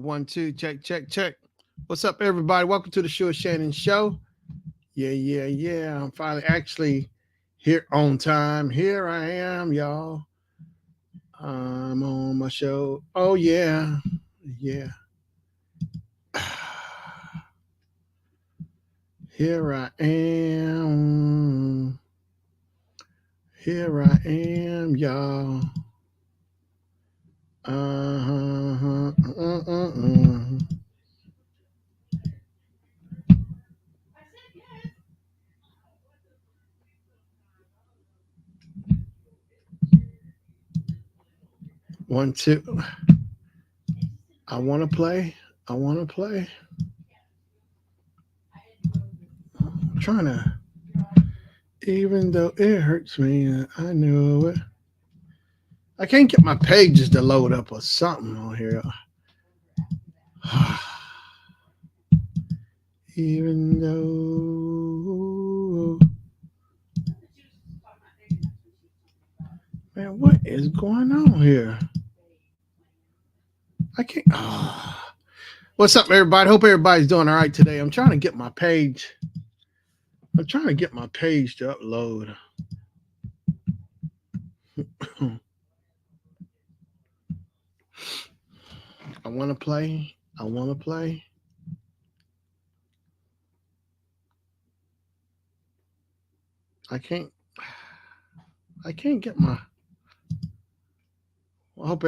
1, 2, check, check, check. What's up, everybody? Welcome to the Shannon Show. Yeah. I'm finally actually here on time. Here I am, y'all. I'm on my show. Oh, yeah. Here I am. Here I am, y'all. Uh-huh. 1, 2. I want to play. I'm trying to, even though it hurts me, I know it. I can't get my pages to load up or something on here. Even though, man, what is going on here? I can't. What's up, everybody? Hope everybody's doing all right today. I'm trying to get my page. To upload. I want to play. I can't get my. I hope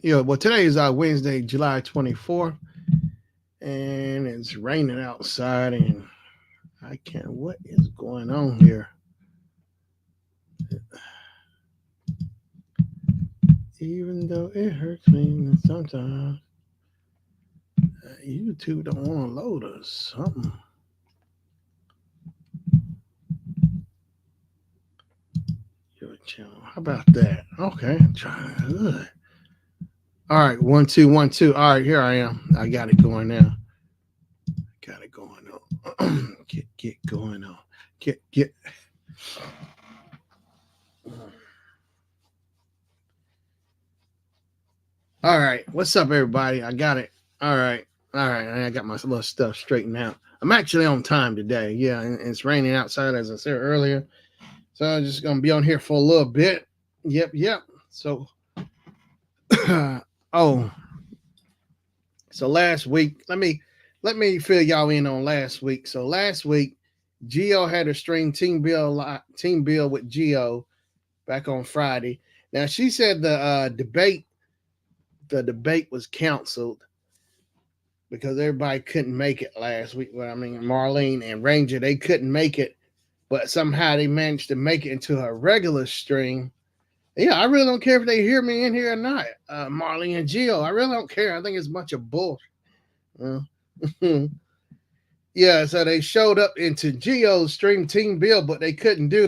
well, today is Wednesday, July 24th, and it's raining outside, and I can't. What is going on here? Even though it hurts me sometimes, YouTube don't want to load us something. Your channel. How about that? Okay, trying good. All right, 1, 2, 1, 2. All right, here I am. I got it going now. Got it going on. get going on. Get. All right, what's up, everybody? I got it. All right. I got my little stuff straightened out. I'm actually on time today. Yeah, and it's raining outside, as I said earlier. So I'm just gonna be on here for a little bit. Yep. So, so last week, let me fill y'all in on last week. So last week, Geo had a stream team bill with Geo back on Friday. Now she said the debate was canceled because everybody couldn't make it last week. Well, I mean, Marlene and Ranger, they couldn't make it, but somehow they managed to make it into a regular stream. Yeah, I really don't care if they hear me in here or not. Marlene and Geo, I really don't care. I think it's a bunch of bullshit. Yeah, so they showed up into Geo's stream team bill, but they couldn't do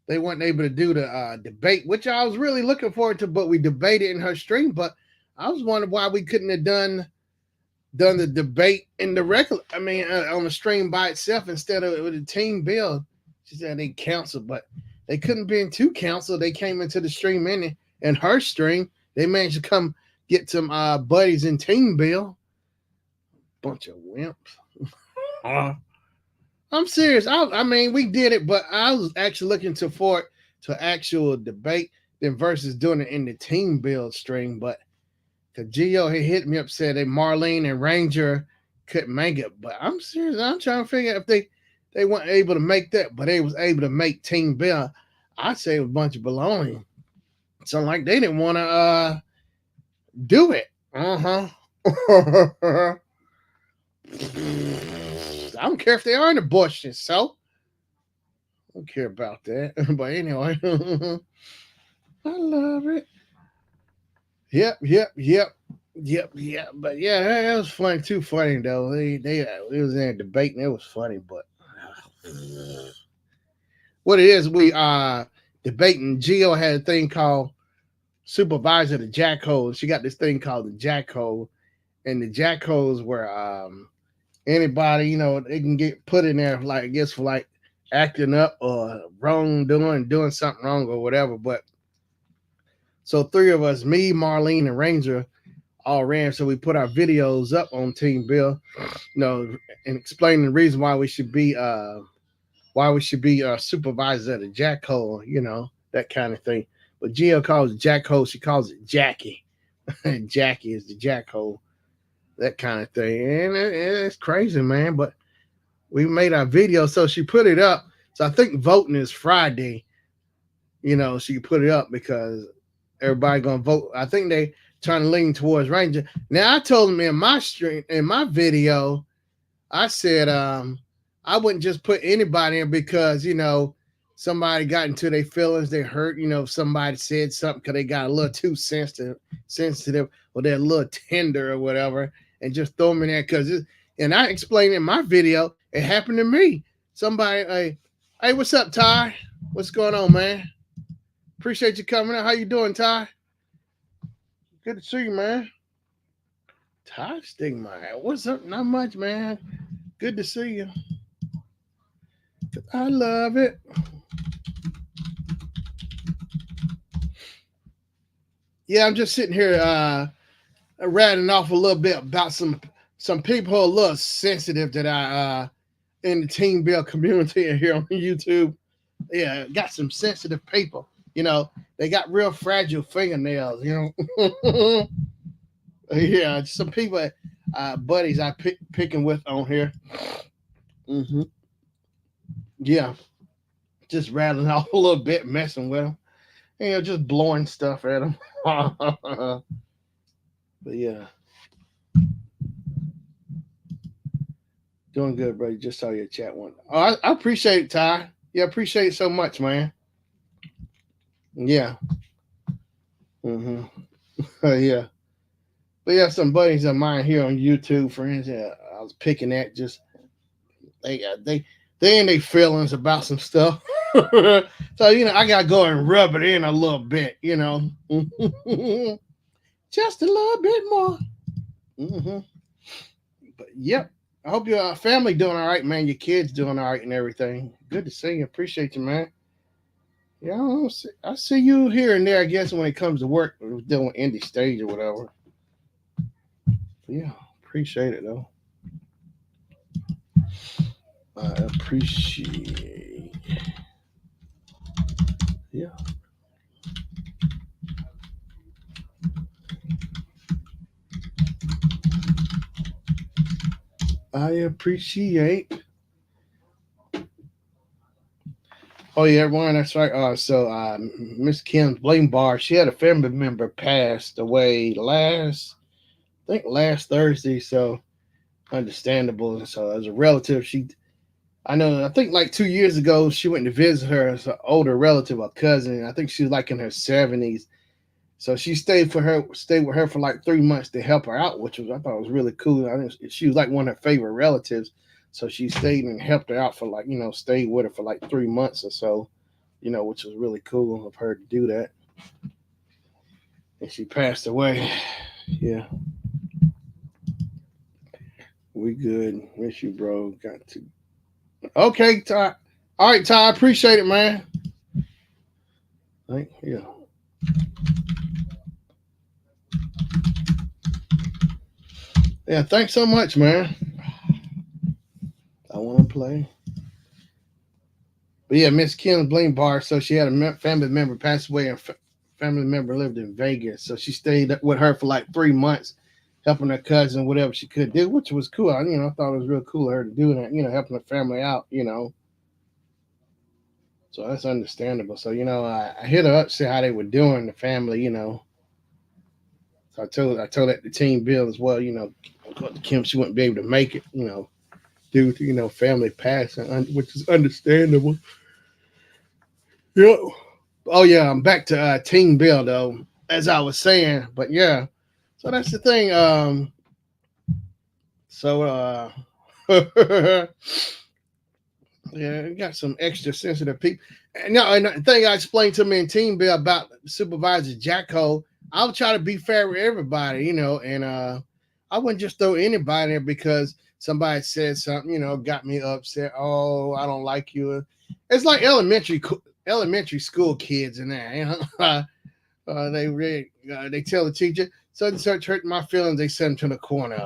they weren't able to do the debate, which I was really looking forward to, but we debated in her stream. But I was wondering why we couldn't have done the debate in the regular, on the stream by itself instead of with a team build. She said they canceled, but they couldn't be in two council. They came into the stream in her stream. They managed to come get some buddies in team bill. Bunch of wimps. I'm serious. I mean, we did it, but I was actually looking to actual debate than versus doing it in the team build stream. But the Geo had hit me up, said that Marlene and Ranger couldn't make it. But I'm serious. I'm trying to figure out if they weren't able to make that, but they was able to make team build. I'd say it was a bunch of baloney. So like they didn't want to do it. I don't care if they are in abortion, so I don't care about that. But anyway, I love it. Yep. But yeah, that was funny. Too funny though. They was in a debate and it was funny. But what it is, we debating. Geo had a thing called supervisor the jackhole. She got this thing called the jackhole, and the jackholes were anybody, they can get put in there, like, I guess, for like acting up or doing something wrong or whatever. But so three of us, me, Marlene, and Ranger, all ran. So we put our videos up on Team Bill, and explaining the reason why we should be supervisors at a jackhole, that kind of thing. But Gio calls it jackhole, she calls it Jackie. And Jackie is the jackhole, that kind of thing. And it's crazy, man. But we made our video, so she put it up. So I think voting is Friday. She put it up because everybody gonna vote. I think they trying to lean towards Ranger. Now I told them in my video, I said I wouldn't just put anybody in because somebody got into their feelings, they hurt. If somebody said something because they got a little too sensitive, or they're a little tender or whatever, and just throw them in there and I explained in my video, it happened to me. Somebody, hey, what's up, Ty? What's going on, man? Appreciate you coming out. How you doing, Ty? Good to see you, man. Ty Stigma. What's up? Not much, man. Good to see you. I love it. Yeah, I'm just sitting here ratting off a little bit about some people who are a little sensitive that I in the Team Bill community here on YouTube. Yeah, got some sensitive people. They got real fragile fingernails. Yeah, some people, buddies I picking with on here. Mm-hmm. Yeah, just rattling off a little bit, messing with them. Just blowing stuff at them. But yeah, doing good, buddy. Just saw your chat one. Oh, I appreciate it, Ty. Yeah, appreciate it so much, man. Yeah. Mm-hmm. Yeah. But yeah, some buddies of mine here on YouTube, friends, I was picking at just they in their feelings about some stuff. So I gotta go and rub it in a little bit, just a little bit more. Mm-hmm. But yep, I hope your family doing all right, man. Your kids doing all right and everything. Good to see you. Appreciate you, man. Yeah, I see you here and there. I guess when it comes to work, doing indie stage or whatever. Yeah, appreciate it though. I appreciate. Yeah. I appreciate. Oh yeah, everyone, that's right. So Miss Kim's Blame Bar, she had a family member passed away last Thursday. So understandable. And so as a relative, I think like 2 years ago, she went to visit her as an older relative, a cousin. I think she was like in her 70s. So she stayed with her for like 3 months to help her out, which I thought was really cool. I think she was like one of her favorite relatives. So she stayed and helped her out for like, stayed with her for like 3 months or so, which was really cool of her to do that. And she passed away. Yeah. We good. Miss you, bro. Got to. Okay, Ty. All right, Ty. I appreciate it, man. Yeah. Yeah, thanks so much, man. I want to play. But yeah, Miss Kim's Blame Bar. So she had a family member pass away, and family member lived in Vegas. So she stayed with her for like 3 months, helping her cousin, whatever she could do, which was cool. I thought it was real cool of her to do that, helping her family out, So that's understandable. So, I hit her up, see how they were doing, the family, So I told that to Team Bill as well, Kim, she wouldn't be able to make it, due to, family passing, which is understandable. Yeah. Oh yeah, I'm back to Team Bill though, as I was saying. But yeah, so that's the thing. So yeah, we got some extra sensitive people. And the thing I explained to me in Team Bill about Supervisor Jacko, I'll try to be fair with everybody, and I wouldn't just throw anybody there because somebody said something, got me upset. Oh, I don't like you. It's like elementary school kids in there, they tell the teacher, such and such hurt my feelings. They sent him to the corner.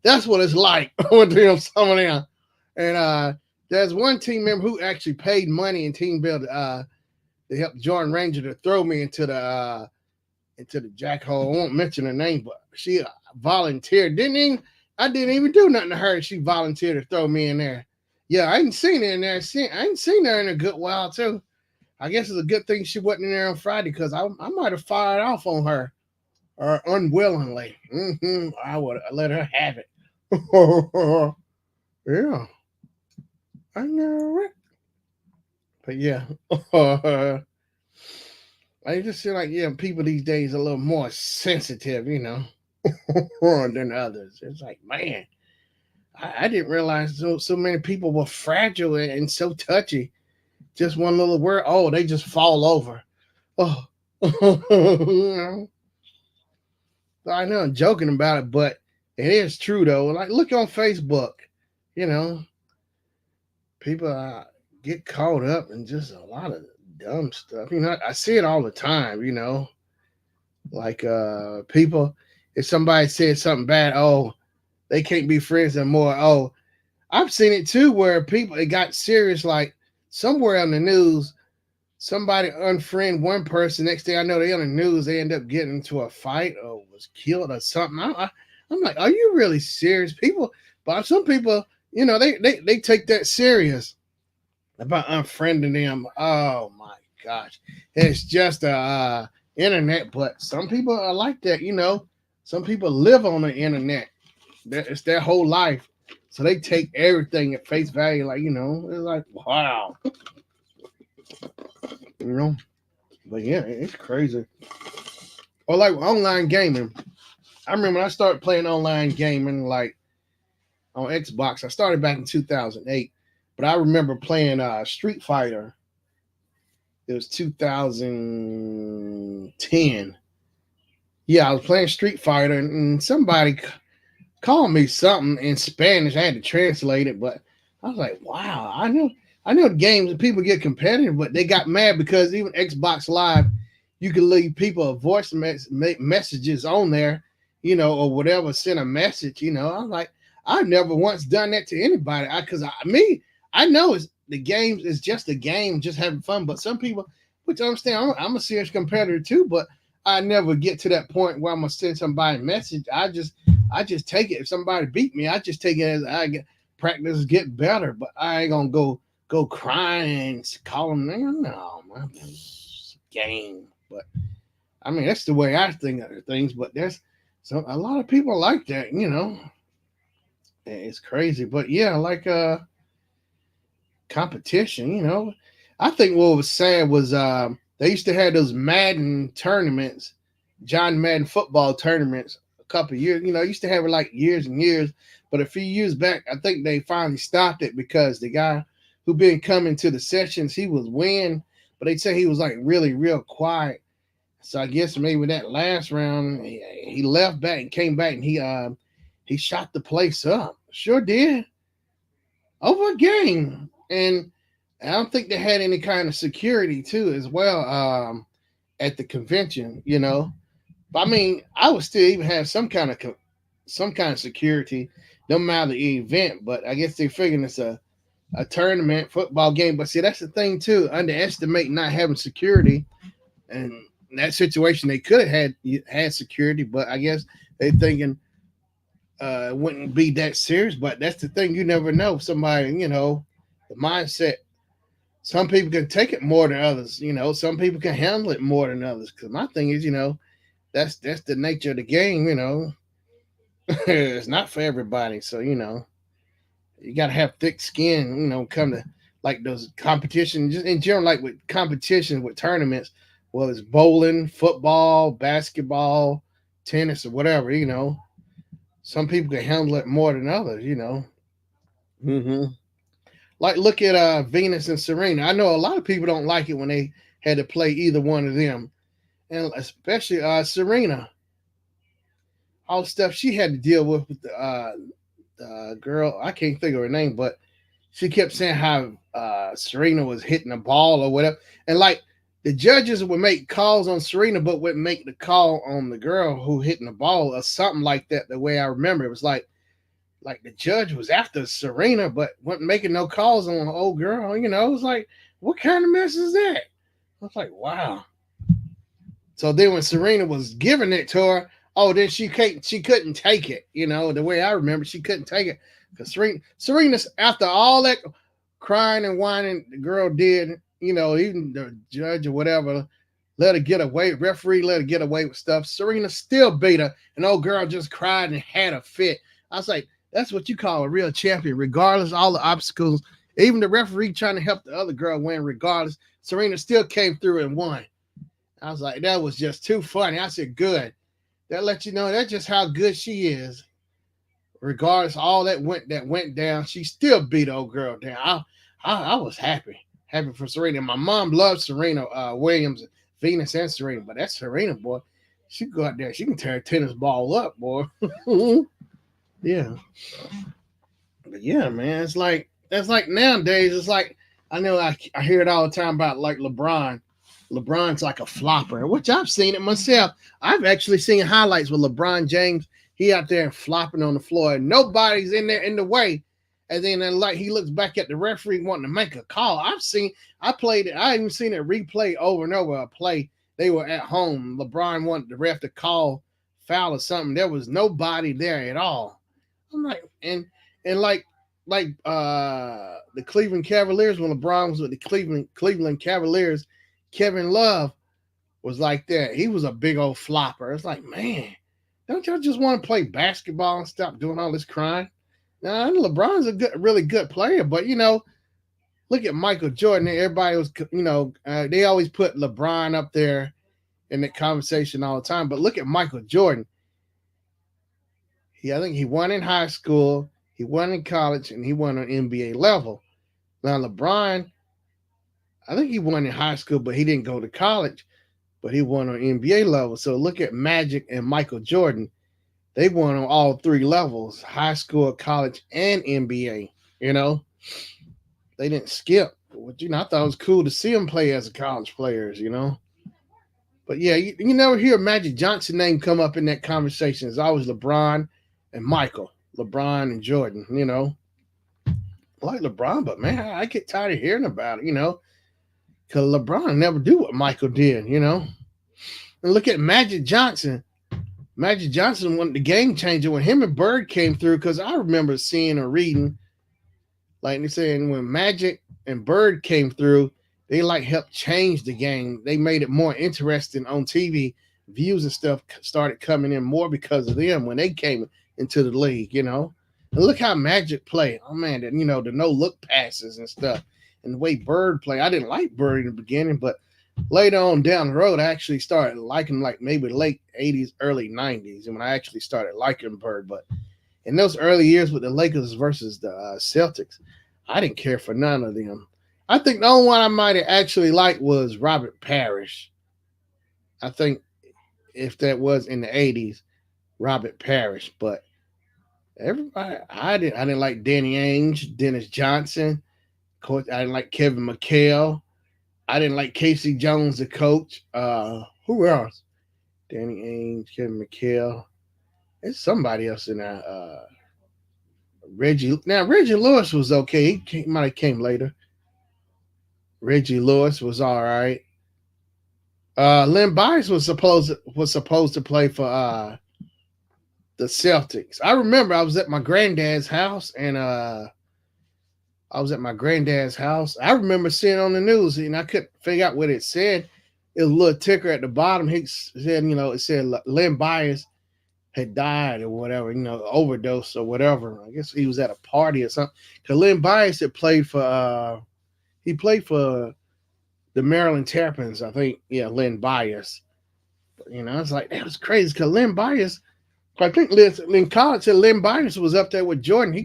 That's what it's like with them, some of them. And there's one team member who actually paid money in team build to help Jordan Ranger to throw me into the jackhole. I won't mention her name, but she volunteered. I didn't even do nothing to her. She volunteered to throw me in there. Yeah, I ain't seen her in there. I ain't seen her in a good while too. I guess it's a good thing she wasn't in there on Friday because I might have fired off on her or unwillingly. I would have let her have it. Yeah, I know it. But yeah, I just feel like people these days are a little more sensitive, than others. It's like, man, I didn't realize so many people were fragile and so touchy. Just one little word, oh, they just fall over. Oh, I know I'm joking about it, but it is true though. Like, look on Facebook, you know, people get caught up in just a lot of dumb stuff. I see it all the time. Like people, if somebody says something bad, oh, they can't be friends anymore. Oh, I've seen it too, where people it got serious. Like somewhere on the news, somebody unfriend one person. Next thing I know, they on the news. They end up getting into a fight or was killed or something. I'm like, are you really serious, people? But some people, they take that serious about unfriending them. Oh my gosh, it's just a internet. But some people are like that. Some people live on the internet. It's their whole life. So they take everything at face value, like, it's like, wow. You know? But yeah, it's crazy. Or like online gaming. I remember when I started playing online gaming, like on Xbox. I started back in 2008. But I remember playing Street Fighter. It was 2010. Yeah, I was playing Street Fighter, and somebody called me something in Spanish. I had to translate it, but I was like, wow, I know the games and people get competitive, but they got mad because even Xbox Live, you can leave people a voice messages on there, or whatever, send a message, I was like, I've never once done that to anybody. I know it's the games is just a game, just having fun. But some people, which I understand, I'm a serious competitor too, but I never get to that point where I'm gonna send somebody a message. I just take it. If somebody beat me, I just take it as I get practice, get better. But I ain't gonna go crying and call them. No, man, it's a game. But I mean, that's the way I think of things. But there's a lot of people like that. It's crazy. But yeah, like competition. I think what was sad was they used to have those Madden tournaments, John Madden football tournaments a couple of years. I used to have it like years and years, but a few years back, I think they finally stopped it because the guy who been coming to the sessions, he was winning, but they say he was like really, real quiet. So I guess maybe that last round he left back and came back and he shot the place up. Sure did over a game, and I don't think they had any kind of security too as well at the convention. But I mean, I would still even have some kind of security, no matter the event. But I guess they're figuring it's a tournament football game. But see, that's the thing too. Underestimate not having security, and in that situation they could have had security, but I guess they thinking it wouldn't be that serious. But that's the thing, you never know. Somebody, the mindset. Some people can take it more than others. Some people can handle it more than others. Because my thing is, that's the nature of the game. It's not for everybody. So you got to have thick skin. Come to like those competitions, just in general, like with competitions with tournaments. Well, it's bowling, football, basketball, tennis, or whatever. Some people can handle it more than others. Mm-hmm. Like look at Venus and Serena. I know a lot of people don't like it when they had to play either one of them, and especially Serena. All the stuff she had to deal with the girl. I can't think of her name, but she kept saying how Serena was hitting the ball or whatever, and like the judges would make calls on Serena, but wouldn't make the call on the girl who hitting the ball or something like that. The way I remember, it was like the judge was after Serena, but wasn't making no calls on the old girl. It was like, what kind of mess is that? I was like, wow. So then when Serena was giving it to her, oh, then she couldn't take it. The way I remember, she couldn't take it because Serena, after all that crying and whining the girl did, even the judge or whatever let her get away, referee let her get away with stuff. Serena still beat her, and old girl just cried and had a fit. I was like, that's what you call a real champion, regardless of all the obstacles. Even the referee trying to help the other girl win, regardless, Serena still came through and won. I was like, that was just too funny. I said, good. That lets you know that's just how good she is. Regardless of all that went down, she still beat the old girl down. I was happy for Serena. My mom loves Serena Williams, Venus, and Serena, but that Serena boy, she go out there, she can tear a tennis ball up, boy. Yeah, but yeah, man, it's like nowadays. It's like I know I hear it all the time about like LeBron. LeBron's like a flopper, which I've seen it myself. I've actually seen highlights with LeBron James. He out there flopping on the floor, and nobody's in there in the way. And then like he looks back at the referee wanting to make a call. I played it. I even seen it replay over and over. A play they were at home. LeBron wanted the ref to call foul or something. There was nobody there at all. I'm like, and the Cleveland Cavaliers when LeBron was with the Cleveland Cavaliers, Kevin Love was like that. He was a big old flopper. It's like, man, don't y'all just want to play basketball and stop doing all this crying? Now, LeBron's a really good player, but look at Michael Jordan. Everybody was, they always put LeBron up there in the conversation all the time. But look at Michael Jordan. I think he won in high school, he won in college, and he won on NBA level. Now LeBron, I think he won in high school, but he didn't go to college, but he won on NBA level. So look at Magic and Michael Jordan. They won on all three levels, high school, college, and NBA. They didn't skip. I thought it was cool to see them play as college players, But yeah, you never hear Magic Johnson name come up in that conversation. It's always LeBron and Michael, LeBron and Jordan, I like LeBron, but man, I get tired of hearing about it, because LeBron never do what Michael did, And look at Magic Johnson. Magic Johnson was the game changer when him and Bird came through, because I remember seeing or reading, like they saying when Magic and Bird came through, they like helped change the game. They made it more interesting on TV. Views and stuff started coming in more because of them when they came into the league, And look how Magic played. Oh man, the no look passes and stuff, and the way Bird played. I didn't like Bird in the beginning, but later on down the road, I actually started liking like maybe late 80s, early 90s, and when I actually started liking Bird. But in those early years with the Lakers versus the Celtics, I didn't care for none of them. I think the only one I might have actually liked was Robert Parrish. I think if that was in the 80s, Robert Parrish. But everybody, I didn't like Danny Ainge, Dennis Johnson. Coach, I didn't like Kevin McHale. I didn't like Casey Jones, the coach. Who else? Danny Ainge, Kevin McHale. There's somebody else in there. Reggie. Now Reggie Lewis was okay. He might have came later. Reggie Lewis was all right. Len Bias was supposed to play for the Celtics. I remember I was at my granddad's house, and I remember seeing on the news, and I couldn't figure out what it said. It was a little ticker at the bottom. He said, it said Len Bias had died or whatever, overdose or whatever. I guess he was at a party or something. Because Len Bias had played for the Maryland Terrapins, I think. Yeah, Len Bias. It's like, that was crazy because Len Bias, I think in college, Len Bias was up there with Jordan.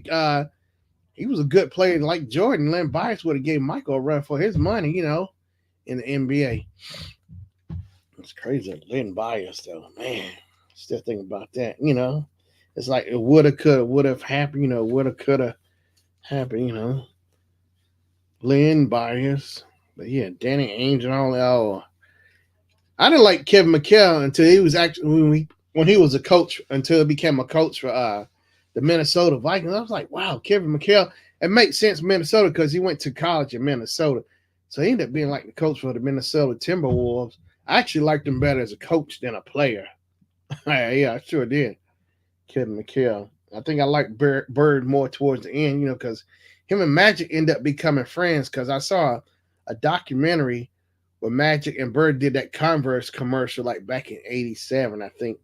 He was a good player like Jordan. Len Bias would have gave Michael a run for his money, in the NBA. It's crazy. Len Bias, though, man. Still thinking about that, It's like it woulda, coulda, would have happened, woulda, coulda happened, Len Bias. But yeah, Danny Ainge and all that. Oh, I didn't like Kevin McHale until he was actually when he was a coach until he became a coach for the Minnesota Vikings. I was like, wow, Kevin McHale. It makes sense Minnesota because he went to college in Minnesota, so he ended up being like the coach for the Minnesota Timberwolves. I actually liked him better as a coach than a player. Yeah, I sure did. Kevin McHale. I think I like Bird more towards the end, because him and Magic end up becoming friends. Because I saw a documentary where Magic and Bird did that Converse commercial like back in '87, I think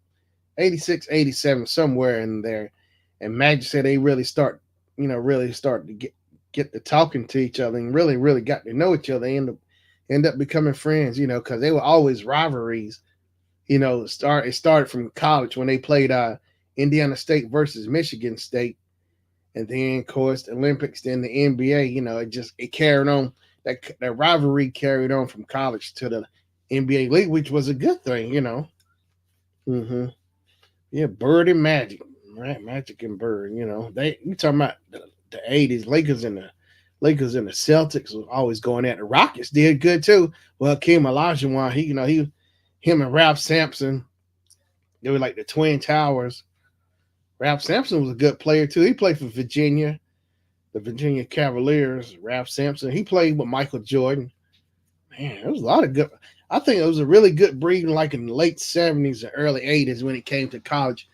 86, '87, somewhere in there. And Magic said they really start to get to talking to each other and really, really got to know each other. They end up becoming friends, because they were always rivalries. It started from college when they played Indiana State versus Michigan State, and then of course the Olympics, then the NBA. It carried on. That rivalry carried on from college to the NBA league, which was a good thing. Mm-hmm. Yeah, Bird and Magic, right? Magic and Bird. You talking about the '80s Lakers and the Celtics was always going at the Rockets. Did good too. Well, Kim Olajuwon, him and Ralph Sampson, they were like the Twin Towers. Ralph Sampson was a good player too. He played for Virginia, the Virginia Cavaliers. Ralph Sampson. He played with Michael Jordan. Man, there was a lot of good. I think it was a really good breeding, like in the late '70s and early '80s when it came to college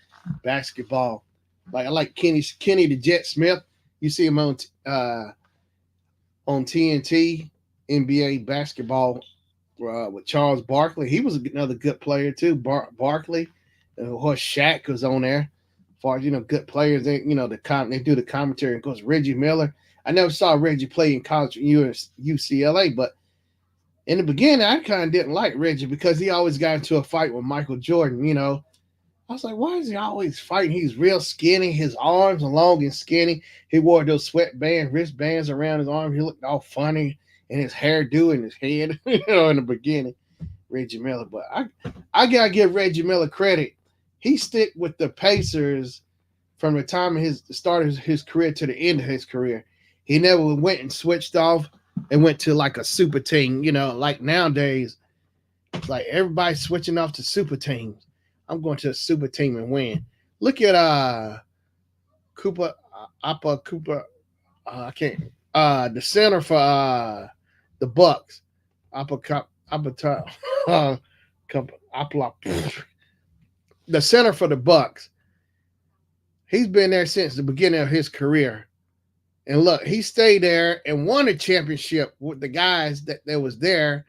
basketball. Like I like Kenny the Jet Smith. You see him on TNT NBA basketball with Charles Barkley. He was another good player too. Barkley, of course, Shaq was on there. As far as good players, they do the commentary. Of course, Reggie Miller. I never saw Reggie play in college at UCLA, but in the beginning, I kind of didn't like Reggie because he always got into a fight with Michael Jordan. I was like, why is he always fighting? He's real skinny. His arms are long and skinny. He wore those sweatband wristbands around his arm. He looked all funny, and his hairdo and his head. In the beginning, Reggie Miller. But I gotta give Reggie Miller credit. He stick with the Pacers from the time of his start of his career to the end of his career. He never went and switched off and went to like a super team. Like nowadays, it's like everybody's switching off to super teams. I'm going to a super team and win. Look at Cooper Appa Cooper. I can't. The center for the Bucks. Appa Appa Appa. The center for the Bucks. He's been there since the beginning of his career. And look, he stayed there and won a championship with the guys that was there.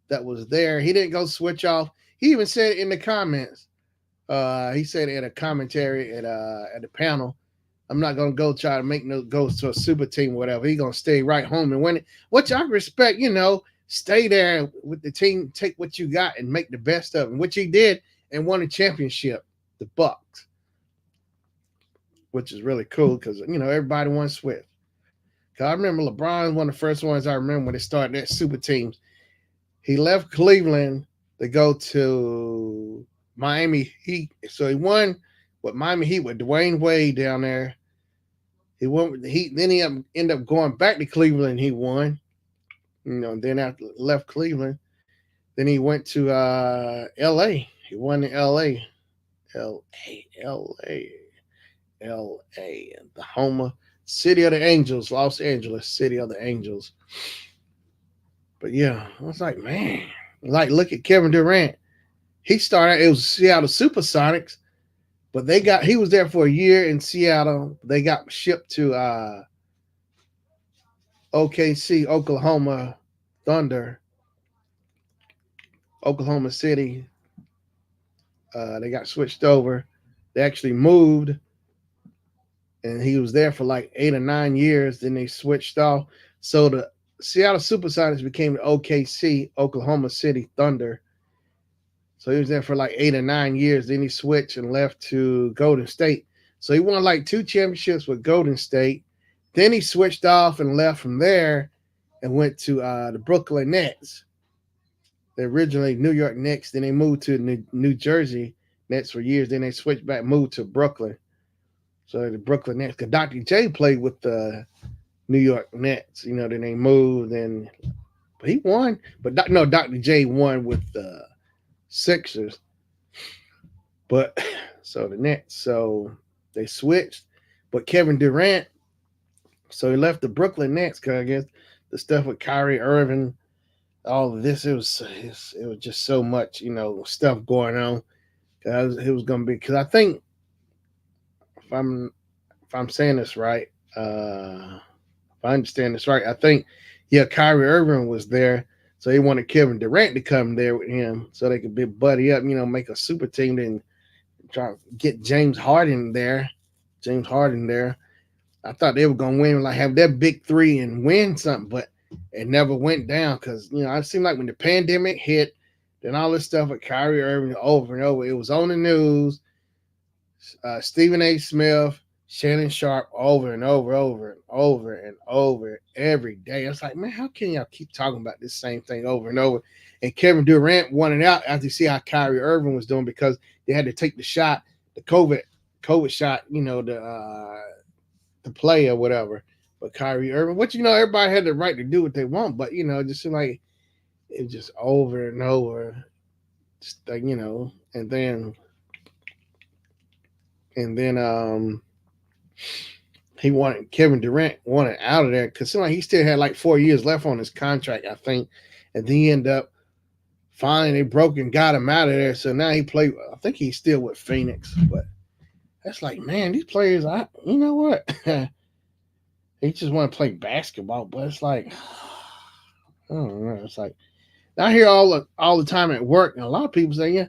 He didn't go switch off. He even said it in the comments. He said in a commentary at the panel, I'm not gonna go try to make no goes to a super team or whatever. He's gonna stay right home and win it. Which I respect, stay there with the team, take what you got and make the best of it, which he did and won a championship, the Bucks. Which is really cool because everybody wants Swift. Cause I remember LeBron was one of the first ones I remember when they started that super teams. He left Cleveland to go to Miami Heat. So he won with Miami Heat with Dwayne Wade down there. He won with the Heat. Then he ended up going back to Cleveland. He won. Then after left Cleveland, then he went to L.A. He won in L.A. L.A. The home city of the Angels, Los Angeles, city of the Angels. But yeah, I was like, man, like look at Kevin Durant. He started. It was Seattle Supersonics, but he was there for a year in Seattle. They got shipped to OKC, Oklahoma Thunder, Oklahoma City. They got switched over. They actually moved, and he was there for like 8 or 9 years. Then they switched off. So the Seattle Supersonics became the OKC, Oklahoma City Thunder. So he was there for like 8 or 9 years. Then he switched and left to Golden State. So he won like 2 championships with Golden State. Then he switched off and left from there and went to the Brooklyn Nets. They originally New York Knicks. Then they moved to New Jersey Nets for years. Then they switched back, moved to Brooklyn. So the Brooklyn Nets. Because Dr. J played with the New York Nets. Then they moved. He won, but no, Dr. J won with the Sixers. But so the Nets, so they switched. But Kevin Durant, so he left the Brooklyn Nets because I guess the stuff with Kyrie Irving, all of this, it was just so much, stuff going on. Cause it was gonna be because I think if I'm if I'm saying this right, if I understand this right, I think yeah, Kyrie Irving was there, so he wanted Kevin Durant to come there with him so they could be buddy up, make a super team and try to get James Harden there. James Harden there. I thought they were gonna win, like have their big three and win something, but it never went down because it seemed like when the pandemic hit, then all this stuff with Kyrie Irving over and over, it was on the news. Stephen A. Smith, Shannon Sharp, over and over every day. It's like, man, how can y'all keep talking about this same thing over and over? And Kevin Durant wanted out after you see how Kyrie Irving was doing because they had to take the shot, the COVID shot, to play or whatever. But Kyrie Irving, which everybody had the right to do what they want, but it just seemed like it was just over and over, just like and then he wanted Kevin Durant wanted out of there because seemed like he still had like 4 years left on his contract, I think, and then he ended up finally they broke and got him out of there. So now he played. I think he's still with Phoenix, but that's like, man, these players. You know what? They just want to play basketball, but it's like, I don't know. It's like I hear all the time at work, and a lot of people say, yeah,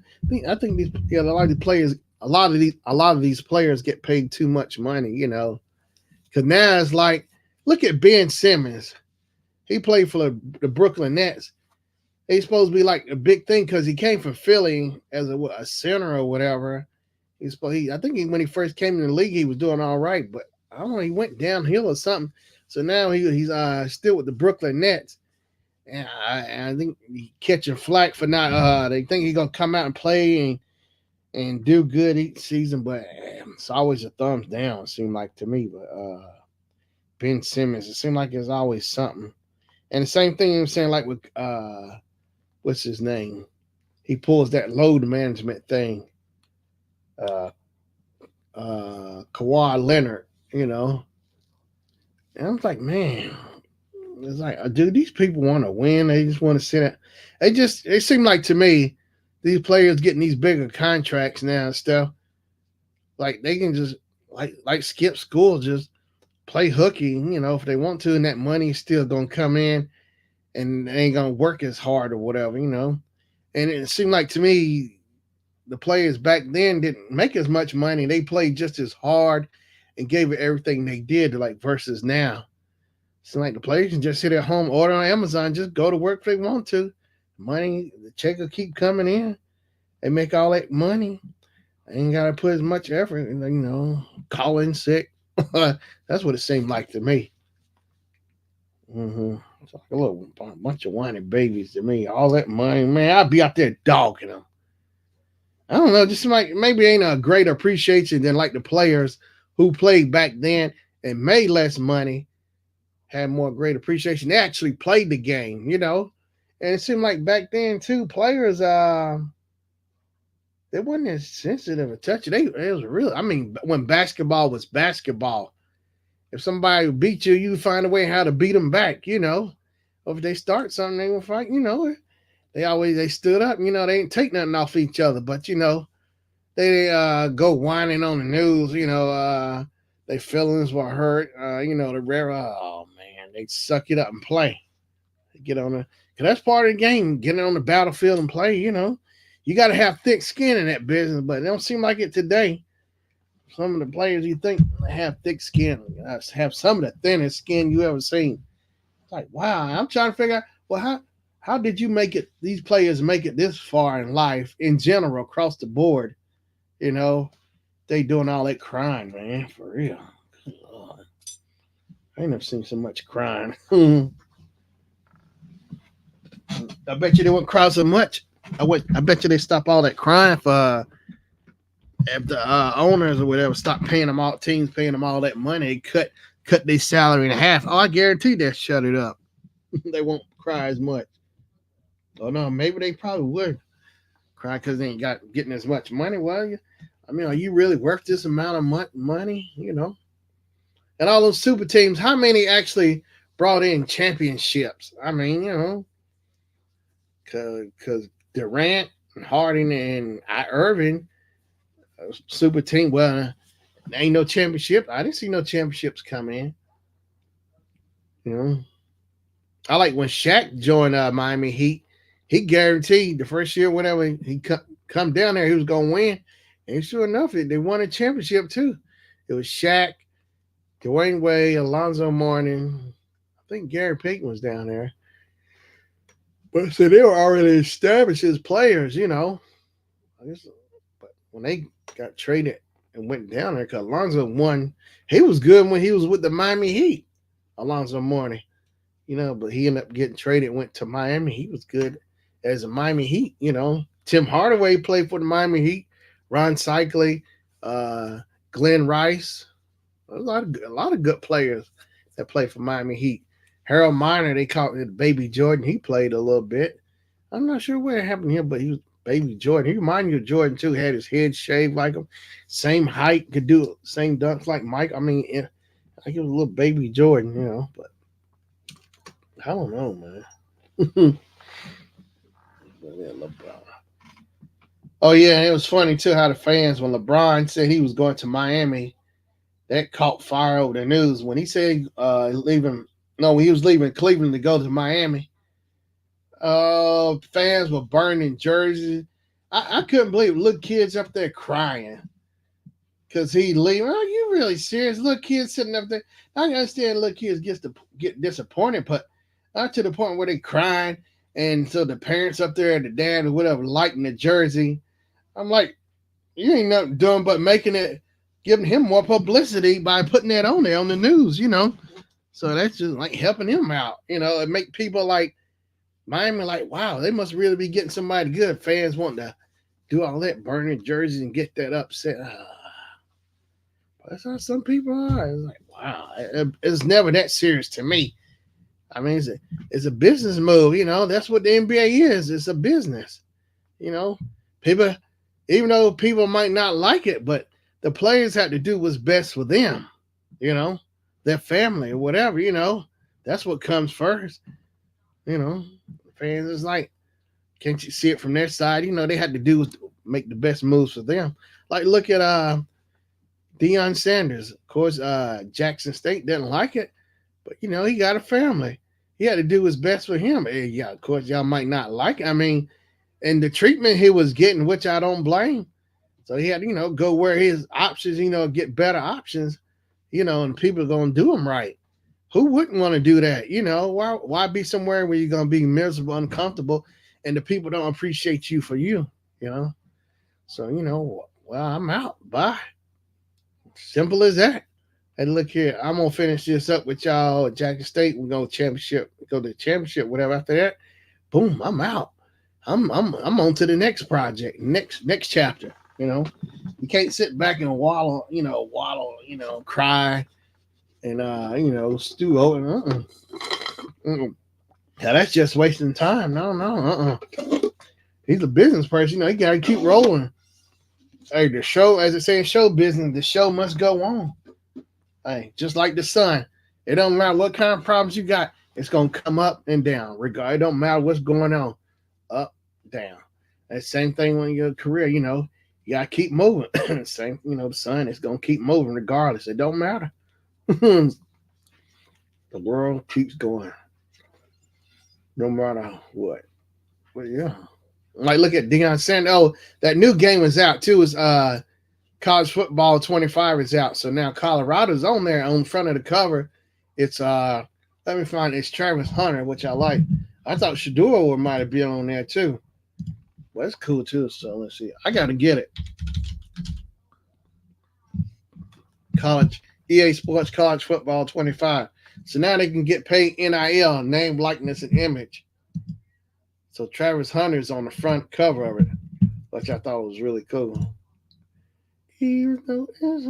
I think these a lot of the players, a lot of these players get paid too much money, because now it's like, look at Ben Simmons. He played for the Brooklyn Nets. He's supposed to be like a big thing because he came from Philly as a center or whatever. I think when he first came in the league, he was doing all right, but I don't know, he went downhill or something. So now he's still with the Brooklyn Nets. And I think he catching flack for not. They think he's gonna come out and play and do good each season, but it's always a thumbs down. It seemed like to me. But Ben Simmons, it seemed like there's always something. And the same thing I'm saying, like with what's his name? He pulls that load management thing. Kawhi Leonard, And I'm like, man. It's like, dude, these people want to win. They just want to sit at. It seemed like to me, these players getting these bigger contracts now and stuff, like they can just like skip school, just play hooky, if they want to, and that money's still gonna come in, and they ain't gonna work as hard or whatever, And it seemed like to me, the players back then didn't make as much money. They played just as hard and gave it everything they did, like versus now. It's like the players can just sit at home, order on Amazon, just go to work if they want to. Money, the check will keep coming in. They make all that money. They ain't got to put as much effort, calling sick. That's what it seemed like to me. It's like a little bunch of whiny babies to me. All that money, man, I'd be out there dogging them. I don't know, just like maybe ain't a great appreciation than like the players who played back then and made less money. Had more great appreciation. They actually played the game, And it seemed like back then too, players they wasn't as sensitive a touch. It was real. I mean, when basketball was basketball, if somebody beat you, you find a way how to beat them back, Or if they start something, they will fight, They stood up, they didn't take nothing off each other, but they go whining on the news, their feelings were hurt, the rare. Oh man, they suck it up and play. Get on because that's part of the game. Getting on the battlefield and play. You got to have thick skin in that business, but it don't seem like it today. Some of the players you think have thick skin, have some of the thinnest skin you ever seen. It's like, wow, I'm trying to figure out, well, how did you make it? These players make it this far in life, in general, across the board. They doing all that crying, man, for real. Lord. I ain't never seen so much crying. I bet you they wouldn't cry so much. I bet you they stop all that crying for if the owners or whatever stop paying them all, teams paying them all that money, cut their salary in half. Oh, I guarantee they'll shut it up. They won't cry as much. Oh no, maybe they probably would cry because they ain't got getting as much money. Well, I mean, are you really worth this amount of money? And all those super teams, how many actually brought in championships? I mean, because Durant and Harden and Irving, super team. Well, there ain't no championship. I didn't see no championships come in. You know, I like when Shaq joined Miami Heat. He guaranteed the first year, whenever he come down there, he was gonna win. And sure enough, they won a championship too. It was Shaq, Dwayne Wade, Alonzo Mourning. I think Gary Payton was down there. But so they were already established as players, I guess, but when they got traded and went down there, because Alonzo won, he was good when he was with the Miami Heat. Alonzo Mourning, but he ended up getting traded, went to Miami. He was good as a Miami Heat. Tim Hardaway played for the Miami Heat. Ron Cycli, uh, Glenn Rice, a lot of good players that played for Miami Heat. Harold Miner, they called it Baby Jordan. He played a little bit. I'm not sure what happened here, but he was Baby Jordan. He reminded you of Jordan too. Had his head shaved like him, same height, could do same dunks like Mike. I mean, like he was a little Baby Jordan, But I don't know, man. Oh yeah, it was funny too how the fans, when LeBron said he was going to Miami, that caught fire over the news. When he said leaving, no, when he was leaving Cleveland to go to Miami, fans were burning jerseys. I couldn't believe it. Little kids up there crying because he leaving. Are you really serious? Little kids sitting up there. I understand little kids get disappointed, but not to the point where they crying. And so the parents up there, the dad or whatever, liking the jersey. I'm like, you ain't nothing doing but giving him more publicity by putting that on there on the news, So that's just like helping him out, It make people like Miami like, wow, they must really be getting somebody good. Fans want to do all that burning jerseys and get that upset. That's how some people are. It's like, wow, it's never that serious to me. I mean, it's a business move, That's what the NBA is. It's a business, People, even though people might not like it, but the players have to do what's best for them, their family or whatever, That's what comes first, Fans is like, can't you see it from their side? They had to do make the best moves for them. Like, look at Deion Sanders. Of course, Jackson State didn't like it, but he got a family. He had to do his best for him. Yeah, of course, y'all might not like it. I mean, and the treatment he was getting, which I don't blame. So he had, go where his options, get better options, and people are gonna do them right. Who wouldn't want to do that? Why be somewhere where you're gonna be miserable, uncomfortable, and the people don't appreciate you for you, So, well, I'm out. Bye. Simple as that. Hey, look here, I'm gonna finish this up with y'all at Jackson State. We're gonna go to the championship, whatever. After that, boom, I'm out. I'm on to the next project, next chapter. You can't sit back and waddle, cry and stew over. Yeah, that's just wasting time. No. He's a business person. He gotta keep rolling. Hey, the show, as it says, show business. The show must go on. Hey, just like the sun, it don't matter what kind of problems you got. It's gonna come up and down. It don't matter what's going on. Up, down. That same thing when your career. You gotta keep moving. Same, the sun is gonna keep moving regardless. It don't matter. The world keeps going, no matter what. But yeah, like look at Deion Sanders. Oh, that new game is out too. Is college football 25 is out. So now Colorado's on there on front of the cover. It's let me find it. It's Travis Hunter, which I like. I thought Shador might have been on there too. Well, that's cool too. So let's see. I gotta get it. College EA Sports College Football 25. So now they can get paid NIL, name, likeness, and image. So Travis Hunter's on the front cover of it, which I thought was really cool. Even though it's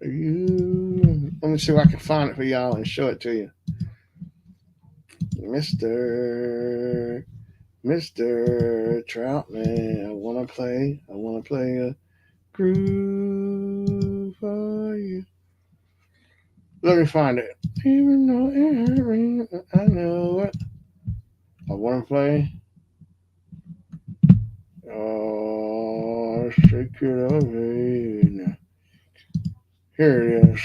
you. Let me see if I can find it for y'all and show it to you. Mr. Troutman, I wanna play a groove for you. Let me find it. Even though I know it. I wanna play. Oh, shake it away. Here it is.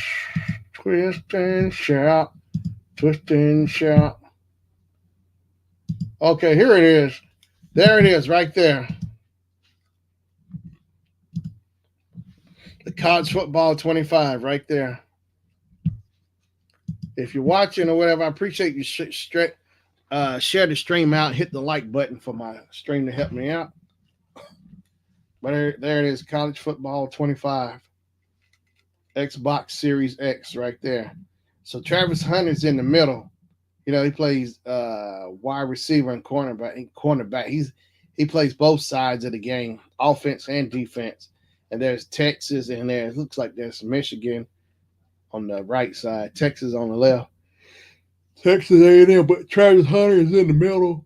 Twist and shout. Twist and shout. Okay, here it is. There it is, right there. The college football 25, right there. If you're watching or whatever, I appreciate you share the stream out. Hit the like button for my stream to help me out. But there it is, college football 25. Xbox Series X right there. So Travis Hunter's in the middle. You know, he plays wide receiver and cornerback. He plays both sides of the game, offense and defense. And there's Texas, and there it looks like there's Michigan on the right side, Texas on the left. Texas A&M, but Travis Hunter is in the middle.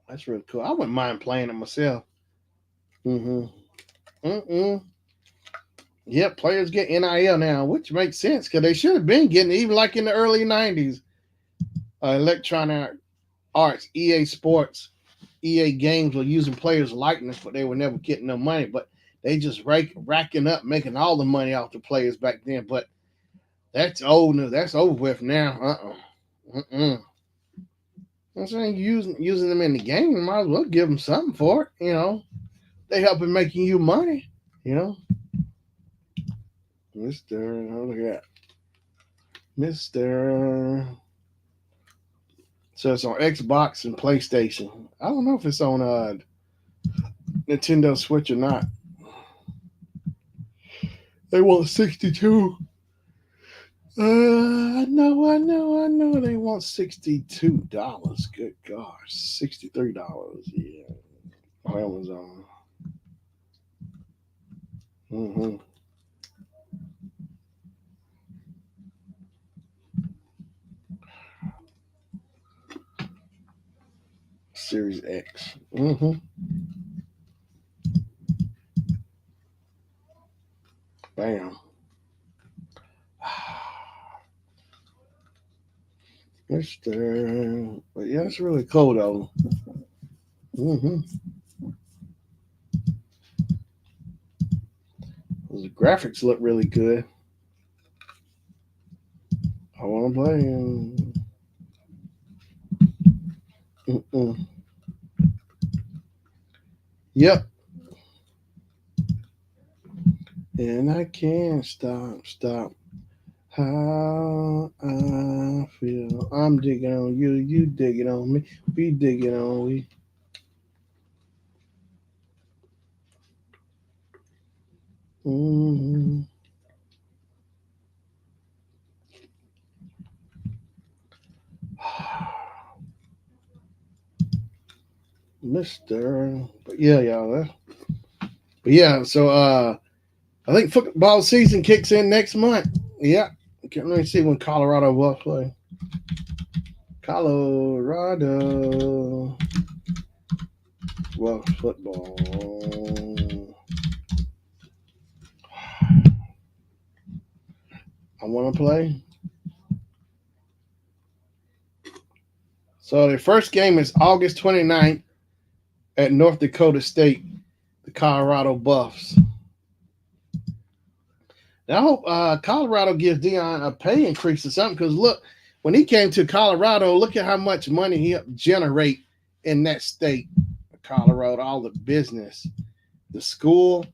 That's really cool. I wouldn't mind playing it myself. Yep, players get NIL now, which makes sense because they should have been getting it, even like in the early 90s. Electronic Arts, EA Sports, EA Games were using players' likeness, but they were never getting no money. But they just racking up, making all the money off the players back then. But that's old news. That's over with now. I'm saying using them in the game, you might as well give them something for it. You know, they helping making you money. You know, Mister, look at that, Mister. So it's on Xbox and PlayStation. I don't know if it's on Nintendo Switch or not. They want 62. I know. They want $62. Good gosh, $63. Yeah, on Amazon. Series X. Bam. But yeah, it's really cool though. The graphics look really good. I want to play. Yep. And I can't stop. How I feel. I'm digging on you, you digging on me, we digging on we. Mister. But yeah, y'all. But yeah, so I think football season kicks in next month. Yeah. Can't really see when Colorado will play. Colorado. Well, football. I want to play. So the first game is August 29th at North Dakota State, the Colorado Buffs. Now, I hope Colorado gives Dion a pay increase or something because look, when he came to Colorado, look at how much money he helped generate in that state, Colorado, all the business, the school.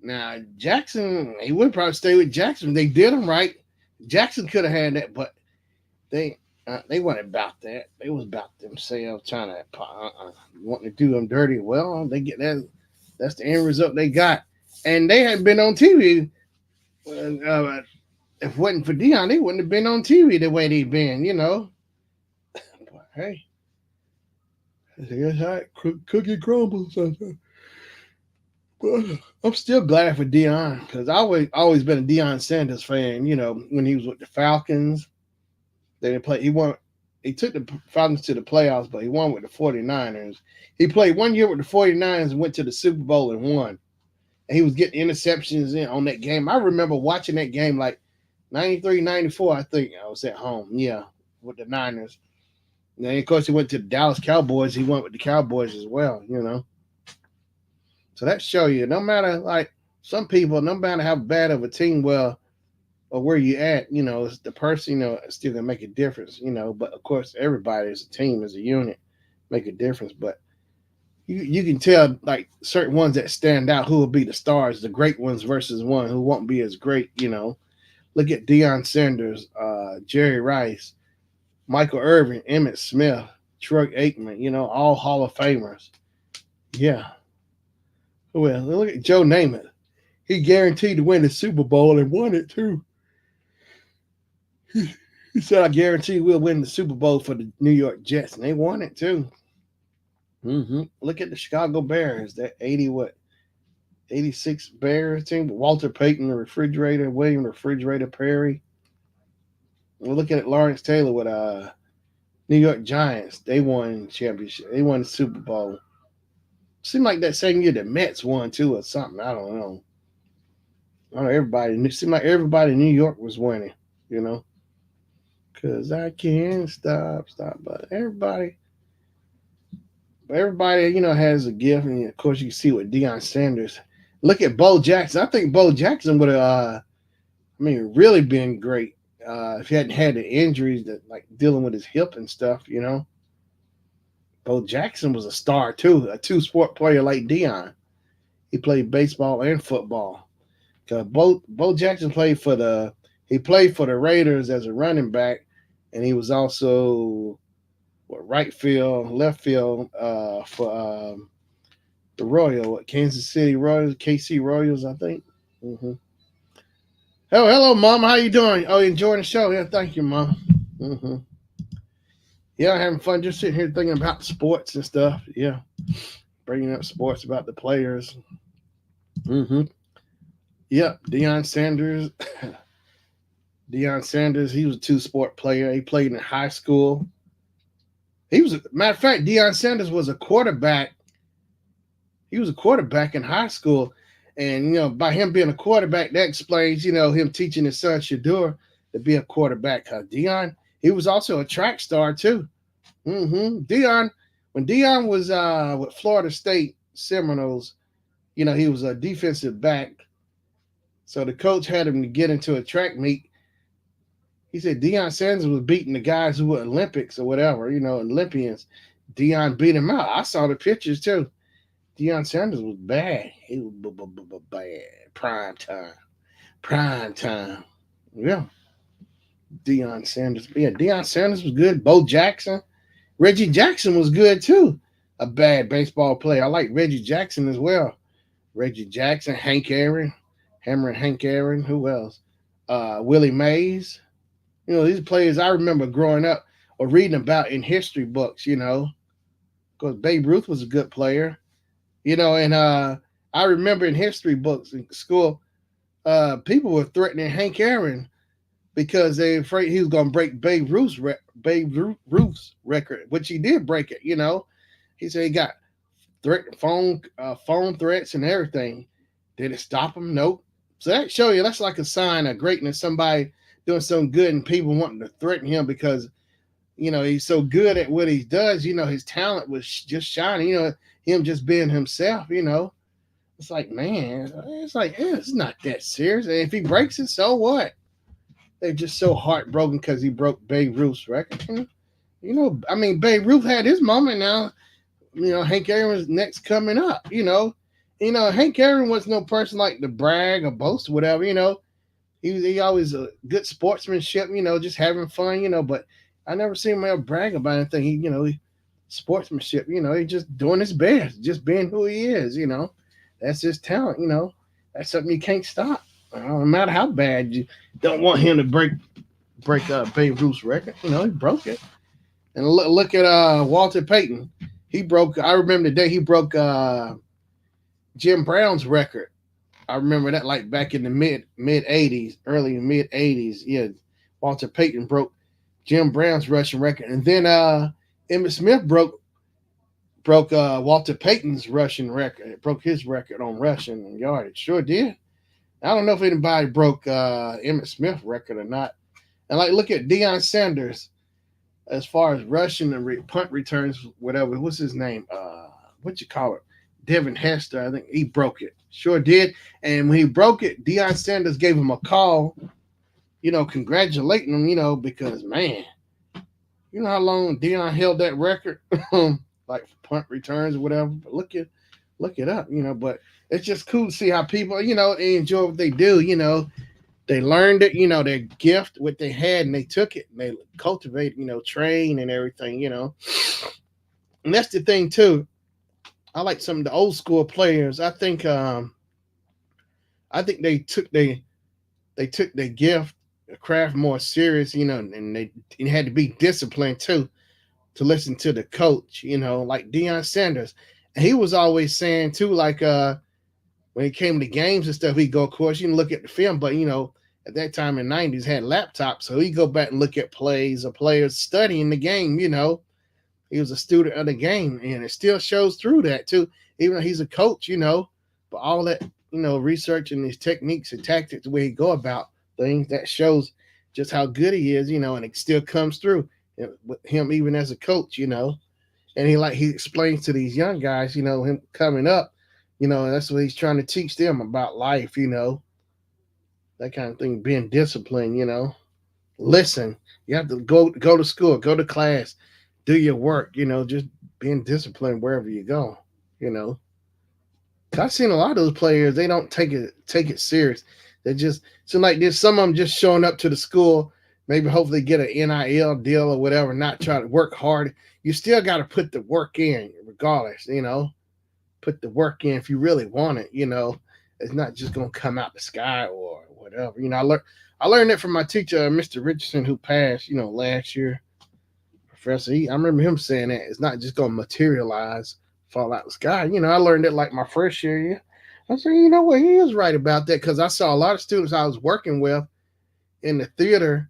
Now, Jackson, he would probably stay with Jackson. They did him right. Jackson could have had that, but they weren't about that. They was about themselves trying to wanting to do them dirty. Well, they get that. That's the end result they got, and they had been on TV. If it wasn't for Dion, they wouldn't have been on TV the way they've been. You know. But hey, that's how cookie crumbles. But I'm still glad for Deion because I always been a Deion Sanders fan. You know, when he was with the Falcons, they didn't play. He won. He took the Falcons to the playoffs, but he won with the 49ers. He played 1 year with the 49ers and went to the Super Bowl and won. And he was getting interceptions in on that game. I remember watching that game like 93, 94, I think. I was at home, yeah, with the Niners. And then, of course, he went to the Dallas Cowboys. He went with the Cowboys as well, you know. So that show you, no matter, like, some people, no matter how bad of a team, well, or where you at, you know, it's the person, you know, it's still going to make a difference, you know. But, of course, everybody as a team, as a unit, make a difference. But you can tell, like, certain ones that stand out who will be the stars, the great ones versus one who won't be as great, you know. Look at Deion Sanders, Jerry Rice, Michael Irvin, Emmett Smith, Troy Aikman, you know, all Hall of Famers. Yeah. Well, look at Joe Namath. He guaranteed to win the Super Bowl and won it too. He said, I guarantee we'll win the Super Bowl for the New York Jets. And they won it too. Look at the Chicago Bears. That 86 Bears team. Walter Payton, the refrigerator, William Refrigerator Perry. We'll look at Lawrence Taylor with New York Giants. They won championship. They won the Super Bowl. Seemed like that same year the Mets won too or something. I don't know. Everybody. It seemed like everybody in New York was winning, you know. Because I can't stop. But everybody, you know, has a gift. And, of course, you can see with Deion Sanders. Look at Bo Jackson. I think Bo Jackson would have, really been great if he hadn't had the injuries that, like, dealing with his hip and stuff, you know. Bo Jackson was a star too, a two-sport player like Deion. He played baseball and football. Cause Bo Jackson played for the Raiders as a running back, and he was also right field, left field for the Kansas City Royals, KC Royals, I think. Mm-hmm. Hello, Mom. How you doing? Oh, you enjoying the show? Yeah, thank you, Mom. Mm-hmm. Yeah, having fun just sitting here thinking about sports and stuff. Yeah, bringing up sports about the players. Mm-hmm. Yep, Deion Sanders. Deion Sanders, he was a two-sport player. He played in high school. He was, matter of fact, Deion Sanders was a quarterback. He was a quarterback in high school. And, you know, by him being a quarterback, that explains, you know, him teaching his son Shadur to be a quarterback. Deion, he was also a track star, too. Deion, when Deion was with Florida State Seminoles, you know, he was a defensive back. So the coach had him to get into a track meet. He said Deion Sanders was beating the guys who were Olympics or whatever, you know, Olympians. Deion beat him out. I saw the pictures, too. Deion Sanders was bad. He was bad. Prime time. Yeah. Deion Sanders. Yeah, Deion Sanders was good. Bo Jackson. Reggie Jackson was good, too. A bad baseball player. I like Reggie Jackson as well. Reggie Jackson, Hank Aaron. Hammer and Hank Aaron. Who else? Willie Mays. You know, these players I remember growing up or reading about in history books, you know. Because Babe Ruth was a good player. You know, and I remember in history books in school, people were threatening Hank Aaron because they were afraid he was going to break Babe Ruth's record, which he did break it, you know. He said he got phone threats and everything. Did it stop him? Nope. So that show you that's like a sign of greatness. Somebody doing something good and people wanting to threaten him because, you know, he's so good at what he does. You know, his talent was just shining. You know, him just being himself. You know, it's like, man, it's like, yeah, it's not that serious. And if he breaks it, so what? They're just so heartbroken because he broke Babe Ruth's record. You know, I mean, Babe Ruth had his moment now. You know, Hank Aaron's next coming up. You know, Hank Aaron was no person like to brag or boast or whatever. You know, he always a good sportsmanship. You know, just having fun. You know, but I never seen him ever brag about anything. Sportsmanship. You know, he just doing his best, just being who he is. You know, that's his talent. You know, that's something you can't stop. No matter how bad you don't want him to break Babe Ruth's record. You know, he broke it. And look at Walter Payton. He broke. I remember the day he broke Jim Brown's record. I remember that like back in the mid '80s, early mid '80s. Yeah, Walter Payton broke Jim Brown's rushing record, and then Emmitt Smith broke Walter Payton's rushing record. It broke his record on rushing and yardage. Sure did. I don't know if anybody broke Emmitt Smith's record or not. And like, look at Deion Sanders as far as rushing and punt returns, whatever. What's his name? What you call it? Devin Hester. I think he broke it. Sure did. And when he broke it, Deion Sanders gave him a call, congratulating him, because man, you know how long Deion held that record, like punt returns or whatever. But look it up, But it's just cool to see how people, they enjoy what they do. They learned it, their gift, what they had, and they took it and they cultivate, train and everything, And that's the thing too. I like some of the old school players. I think they took their gift, the craft more serious, and they had to be disciplined too to listen to the coach, like Deion Sanders. And he was always saying too, like when it came to games and stuff, he'd go, of course, you can look at the film, but at that time in the 90s had laptops, so he'd go back and look at plays or players studying the game, He was a student of the game, and it still shows through that too. Even though he's a coach, but all that, research and his techniques and tactics, the way he go about things, that shows just how good he is, and it still comes through with him even as a coach, And he explains to these young guys, him coming up, that's what he's trying to teach them about life, that kind of thing, being disciplined, listen. You have to go to school, go to class, do your work, just being disciplined wherever you go, I've seen a lot of those players, they don't take it serious. They just seem like there's some of them just showing up to the school, maybe hopefully get an NIL deal or whatever, not try to work hard. You still got to put the work in regardless, put the work in if you really want it, It's not just going to come out the sky or whatever. I learned that from my teacher, Mr. Richardson, who passed, last year. Professor, I remember him saying that it's not just going to materialize, fall out the sky. I learned it like my first year. Yeah. I said, you know what, he is right about that, because I saw a lot of students I was working with in the theater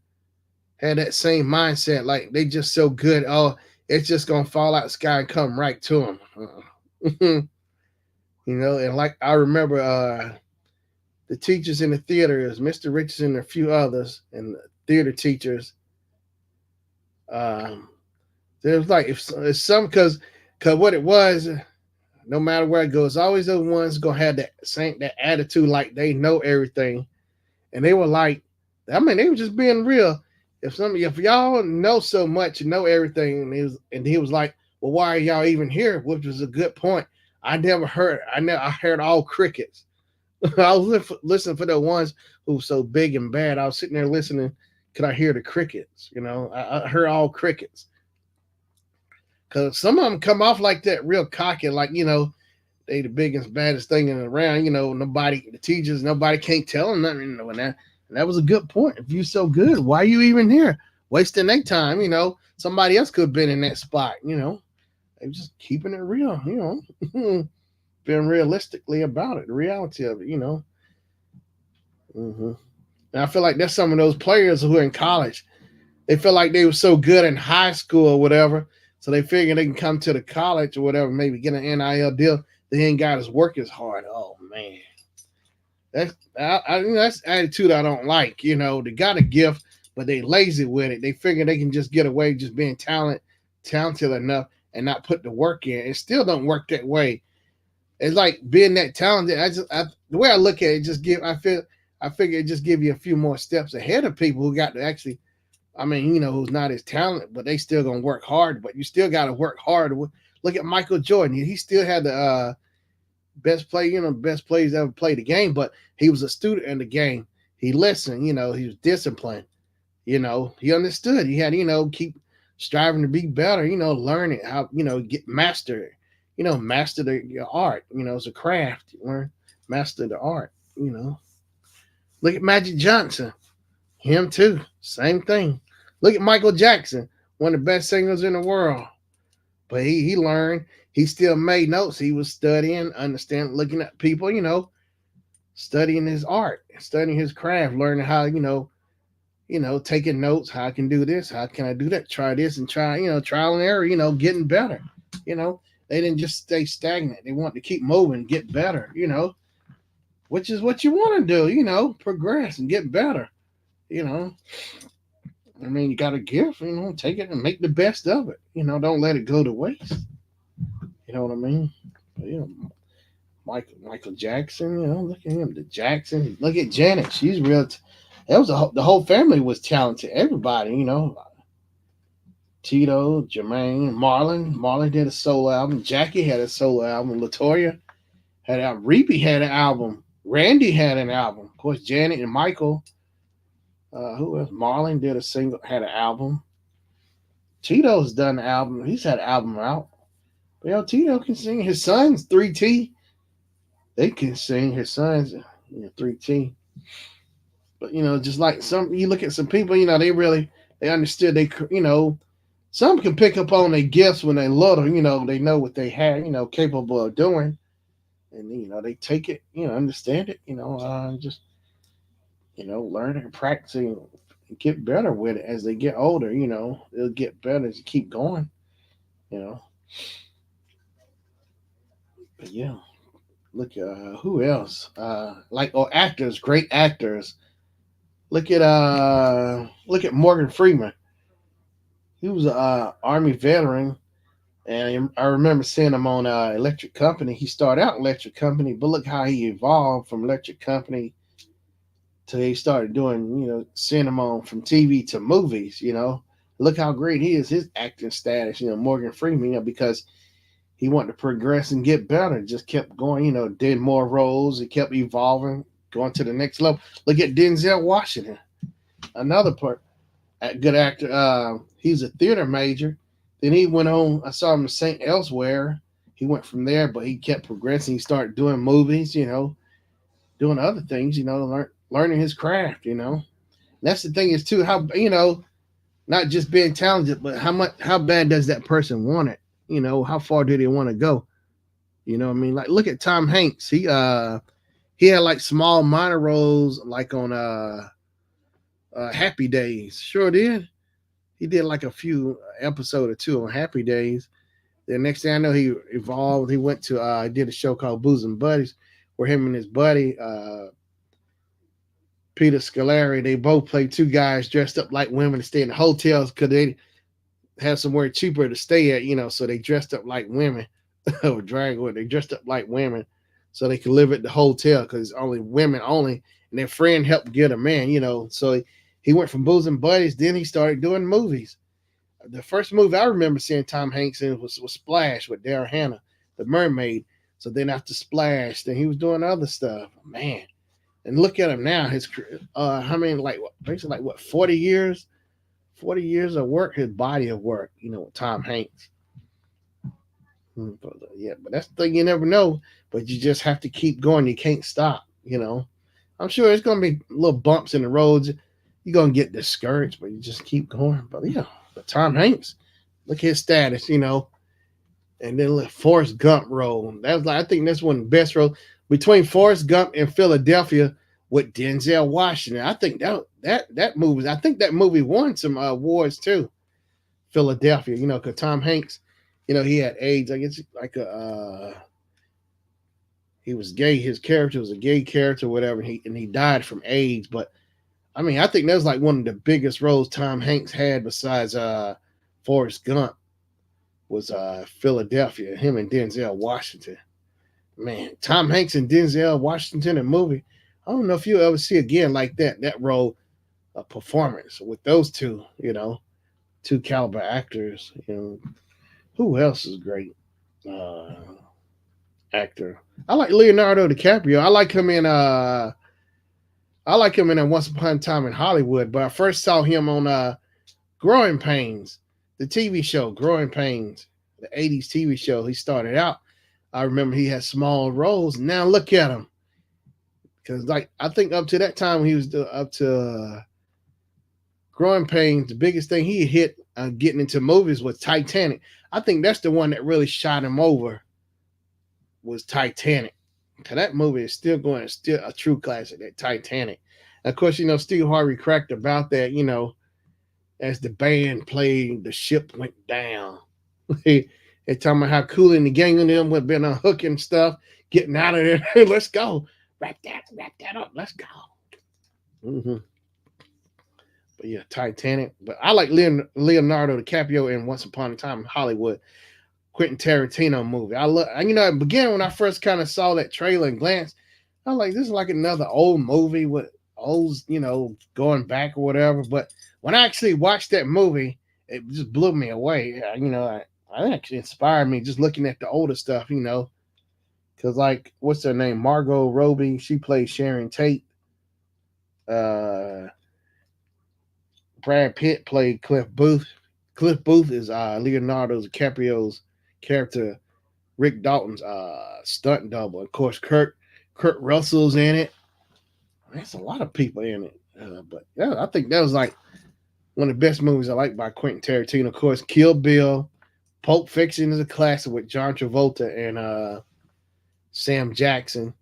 had that same mindset, like they just so good. Oh, it's just going to fall out the sky and come right to them. And like I remember the teachers in the theater is Mr. Richardson and a few others, and the theater teachers. There's like if some because what it was, no matter where it goes, always those ones gonna have that attitude, like they know everything, and they were like, they were just being real. If y'all know so much and know everything, and he was like, well, why are y'all even here? Which was a good point. I heard all crickets. I was listening for the ones who were so big and bad. I was sitting there listening. Could I hear the crickets? I heard all crickets. Because some of them come off like that, real cocky, like, they the biggest, baddest thing in around. The teachers, nobody can't tell them nothing. And that was a good point. If you're so good, why are you even here? Wasting their time, Somebody else could have been in that spot, They just keeping it real, being realistically about it, the reality of it, Mm-hmm. And I feel like that's some of those players who are in college. They feel like they were so good in high school or whatever, so they figure they can come to the college or whatever, maybe get an NIL deal. They ain't got to work as hard. Oh man, that's attitude I don't like. They got a gift, but they lazy with it. They figure they can just get away just being talented enough and not put the work in. It still don't work that way. It's like being that talented. The way I look at it, I figure it just give you a few more steps ahead of people who got to actually, who's not as talented, but they still gonna work hard. But you still got to work hard. Look at Michael Jordan. He still had the best plays ever played the game, but he was a student in the game. He listened. He was disciplined. He understood. He had keep striving to be better. Learning how get master. Master your art. It's a craft. Learn master the art. Look at Magic Johnson. Him too. Same thing. Look at Michael Jackson, one of the best singers in the world. But he learned. he still made notes. He was studying, understand, looking at people, studying his art, studying his craft, learning how, taking notes. How I can do this? How can I do that? Try this and try, trial and error. Getting better. You know, they didn't just stay stagnant. They want to keep moving, get better. Which is what you want to do. Progress and get better. You know, I mean, you got a gift. Take it and make the best of it. Don't let it go to waste. You know what I mean? But, Michael Jackson. Look at him, the Jackson. Look at Janet. She's real. That was the whole family was talented. Everybody. Tito, Jermaine, Marlon. Marlon did a solo album. Jackie had a solo album. Latoya had an album. Reapy had an album. Randy had an album. Of course, Janet and Michael. Who else? Marlon did had an album. Tito's done an album. He's had an album out. But Tito can sing. His sons, 3T, they can sing. His sons, 3T. But just like you look at some people, they understood some can pick up on their gifts when they're little, they know what they had, capable of doing. And they take it, understand it, just learning and practicing and get better with it as they get older, they'll get better as you keep going, you know. But yeah, look who else? Actors, great actors. Look at Morgan Freeman. He was a army veteran, and I remember seeing him on Electric Company. He started out in Electric Company, but look how he evolved from Electric Company till he started doing, seeing him on from TV to movies. Look how great he is. His acting status, Morgan Freeman, because he wanted to progress and get better. Just kept going, did more roles. He kept evolving, going to the next level. Look at Denzel Washington, another good actor. He's a theater major. Then he went on. I saw him in St. Elsewhere. He went from there, but he kept progressing. He started doing movies, doing other things, learning his craft, And that's the thing is too how not just being talented, but how bad does that person want it? How far do they want to go? You know what I mean? Like look at Tom Hanks. He had like small minor roles like on Happy Days. Sure did. He did like a few episode or two on Happy Days. The next thing I know, he evolved. He went to did a show called Bosom Buddies, where him and his buddy Peter Scolari, they both played two guys dressed up like women to stay in the hotels because they have somewhere cheaper to stay at, so they dressed up like women or drag. They dressed up like women so they could live at the hotel because it's only women only, and their friend helped get a man, So he went from Bosom Buddies, then he started doing movies. The first movie I remember seeing Tom Hanks in was Splash with Daryl Hannah, the mermaid. So then after Splash, then he was doing other stuff. Man, and look at him now. His basically 40 years, 40 years of work. His body of work, with Tom Hanks. But that's the thing, you never know. But you just have to keep going. You can't stop. I'm sure there's gonna be little bumps in the roads. You're gonna get discouraged, but you just keep going. But Tom Hanks, look at his status, And then let Forrest Gump role. I think that's one of the best roles between Forrest Gump and Philadelphia with Denzel Washington. I think that movie. I think that movie won some awards too. Philadelphia, because Tom Hanks, he had AIDS. I guess he was gay. His character was a gay character, whatever. And he died from AIDS. But I mean, I think that was like one of the biggest roles Tom Hanks had besides Forrest Gump. Was Philadelphia, him and Denzel Washington. Man, Tom Hanks and Denzel Washington in a movie. I don't know if you'll ever see again like that role, a performance with those two, two caliber actors. Who else is great actor? I like Leonardo DiCaprio. I like him in Once Upon a Time in Hollywood, but I first saw him on Growing Pains. The TV show, Growing Pains, the 80s TV show. He started out. I remember he had small roles. Now look at him. Because I think up to that time he was up to Growing Pains, the biggest thing he hit getting into movies was Titanic. I think that's the one that really shot him over. Was Titanic. Cause that movie is still going, it's still a true classic. That Titanic. And of course, Steve Harvey cracked about that. As the band played, the ship went down. They talking about how cool in the gang of them would have been unhooking stuff, getting out of there. Let's go. Wrap that up. Let's go. Mm-hmm. But yeah, Titanic. But I like Leonardo DiCaprio in Once Upon a Time in Hollywood, Quentin Tarantino movie. I look, at the beginning when I first kind of saw that trailer and glanced, I was like, this is like another old movie with old, going back or whatever. But when I actually watched that movie, it just blew me away. I actually inspired me just looking at the older stuff, because like, what's her name? Margot Robbie. She played Sharon Tate. Uh, Brad Pitt played Cliff Booth. Cliff Booth is Leonardo DiCaprio's character, Rick Dalton's stunt double. Of course, Kurt Russell's in it. There's a lot of people in it. But yeah, I think that was like one of the best movies I like by Quentin Tarantino. Of course, Kill Bill. Pulp Fiction is a classic with John Travolta and Sam Jackson.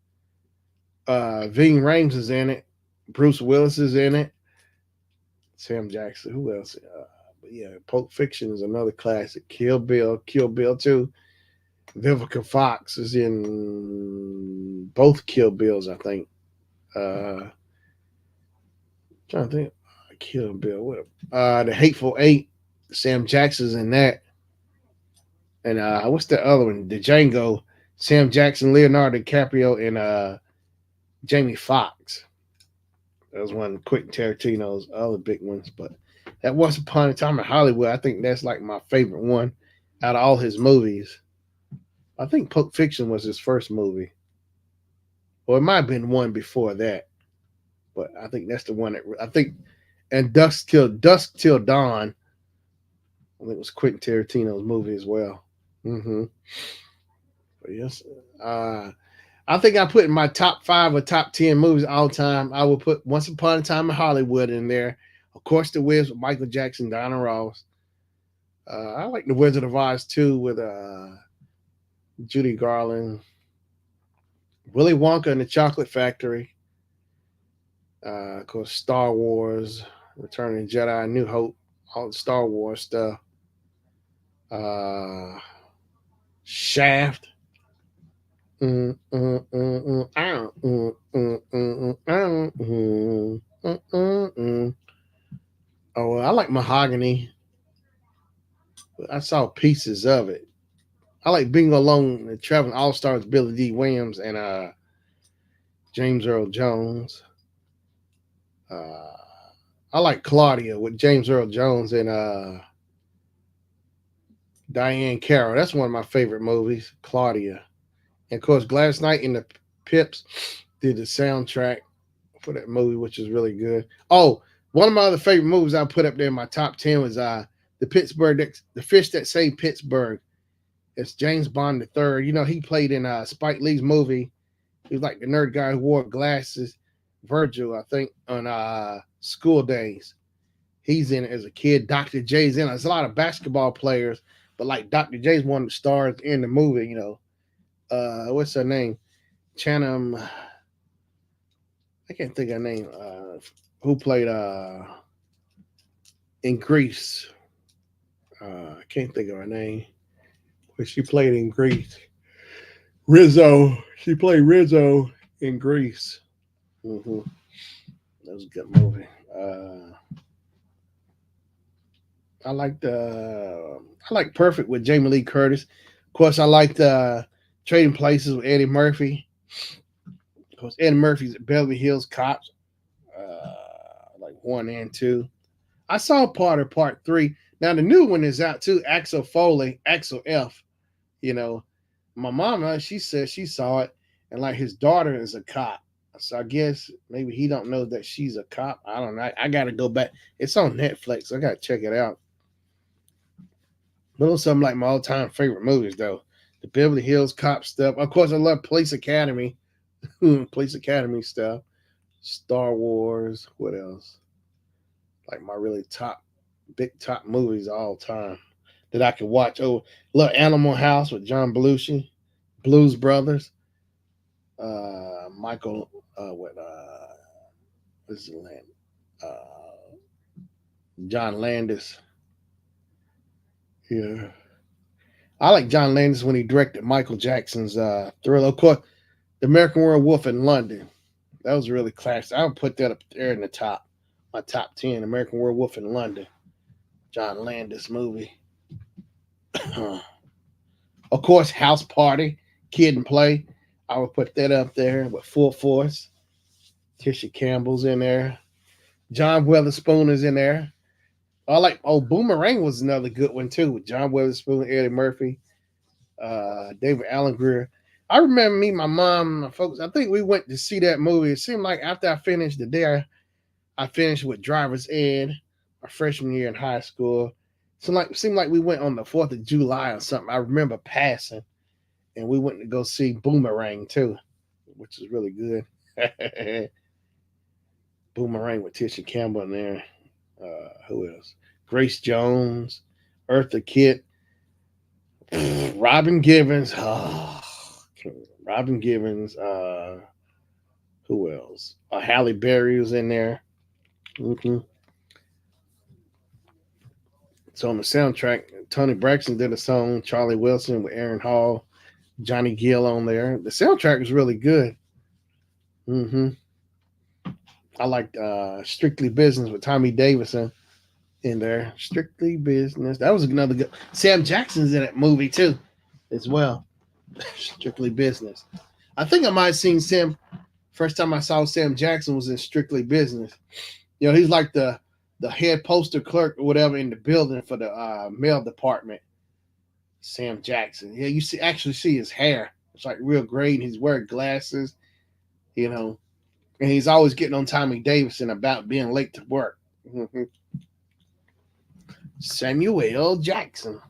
Ving Rhames is in it. Bruce Willis is in it. Sam Jackson. Who else? But yeah, Pulp Fiction is another classic. Kill Bill 2. Vivica Fox is in both Kill Bills, I think. Trying to think. Kill Bill. What? The Hateful Eight. Sam Jackson's in that. And what's the other one? The Django. Sam Jackson, Leonardo DiCaprio, and Jamie Foxx. That was one of Quentin Tarantino's other big ones. But that Once Upon a Time in Hollywood, I think that's like my favorite one out of all his movies. I think Pulp Fiction was his first movie. Or it might have been one before that. But I think that's the one that I think. And Dusk Till Dawn, I think it was Quentin Tarantino's movie as well. Mm-hmm. But yes. I think I put in my top 5 or top 10 movies all time. I will put Once Upon a Time in Hollywood in there. Of course, The Wiz with Michael Jackson, Donna Ross. I like The Wizard of Oz too with Judy Garland. Willy Wonka and the Chocolate Factory. Of course, Star Wars, Return of the Jedi, New Hope, all the Star Wars stuff. Shaft. Oh, I like Mahogany. I saw pieces of it. I like Being Alone, the Traveling All Stars, Billy D. Williams and James Earl Jones. I like Claudia with James Earl Jones and Diane Carroll. That's one of my favorite movies, Claudia. And of course, Gladys Knight and the Pips did the soundtrack for that movie, which is really good. Oh, one of my other favorite movies I put up there in my top 10 was the Fish That Saved Pittsburgh. It's James Bond III. He played in Spike Lee's movie. He was like the nerd guy who wore glasses. Virgil, I think, on School Days. He's in it as a kid. Dr. J's in it. There's a lot of basketball players, but like Dr. J's one of the stars in the movie, what's her name? Shannon. I can't think of her name. Who played in Greece? I can't think of her name. But she played in Greece. Rizzo. She played Rizzo in Greece. Mm-hmm. That was a good movie. I like Perfect with Jamie Lee Curtis. Of course, I liked Trading Places with Eddie Murphy. Of course, Eddie Murphy's at Beverly Hills Cops, like 1 and 2. I saw part 3. Now the new one is out too. Axel Foley, Axel F. My mama, she said she saw it, and like his daughter is a cop. So I guess maybe he don't know that she's a cop. I don't know. I gotta go back. It's on Netflix. So I gotta check it out. But those some like my all-time favorite movies though. The Beverly Hills Cop stuff. Of course, I love Police Academy. Police Academy stuff. Star Wars. What else? Like my really top Big top movies all time that I could watch. Oh, look, Animal House with John Belushi, Blues Brothers, Michael, what, what's his name? John Landis. Yeah. I like John Landis when he directed Michael Jackson's Thriller. Of course, The American Werewolf in London. That was really classic. I would put that up there in the top, my top 10. American Werewolf in London. John Landis movie. Of course, House Party, Kid and Play. I would put that up there with Full Force. Tisha Campbell's in there. John Weatherspoon is in there. I like, Boomerang was another good one too, with John Weatherspoon, Eddie Murphy, David Allen Greer. I remember me, my mom, my folks. I think we went to see that movie. It seemed like after I finished the day, I finished with driver's ed, my freshman year in high school. So like, seemed like we went on the 4th of July or something. I remember passing, and we went to go see Boomerang too, which is really good. Boomerang with Tisha Campbell in there. Who else? Grace Jones, Eartha Kitt, Robin Givens. Oh, Robin Givens. Who else? Halle Berry was in there. Mm-hmm. So on the soundtrack, Tony Braxton did a song. Charlie Wilson with Aaron Hall, Johnny Gill on there. The soundtrack was really good. Mm-hmm. I liked Strictly Business with Tommy Davidson in there. Strictly Business. That was another good. Sam Jackson's in that movie too, as well. Strictly Business. I think I might have seen Sam. First time I saw Sam Jackson was in Strictly Business. You know, he's like the head postal clerk or whatever in the building for the mail department. Sam Jackson. Yeah, you see actually see his hair. It's like real great. He's wearing glasses, you know, and he's always getting on Tommy Davidson about being late to work. Samuel Jackson.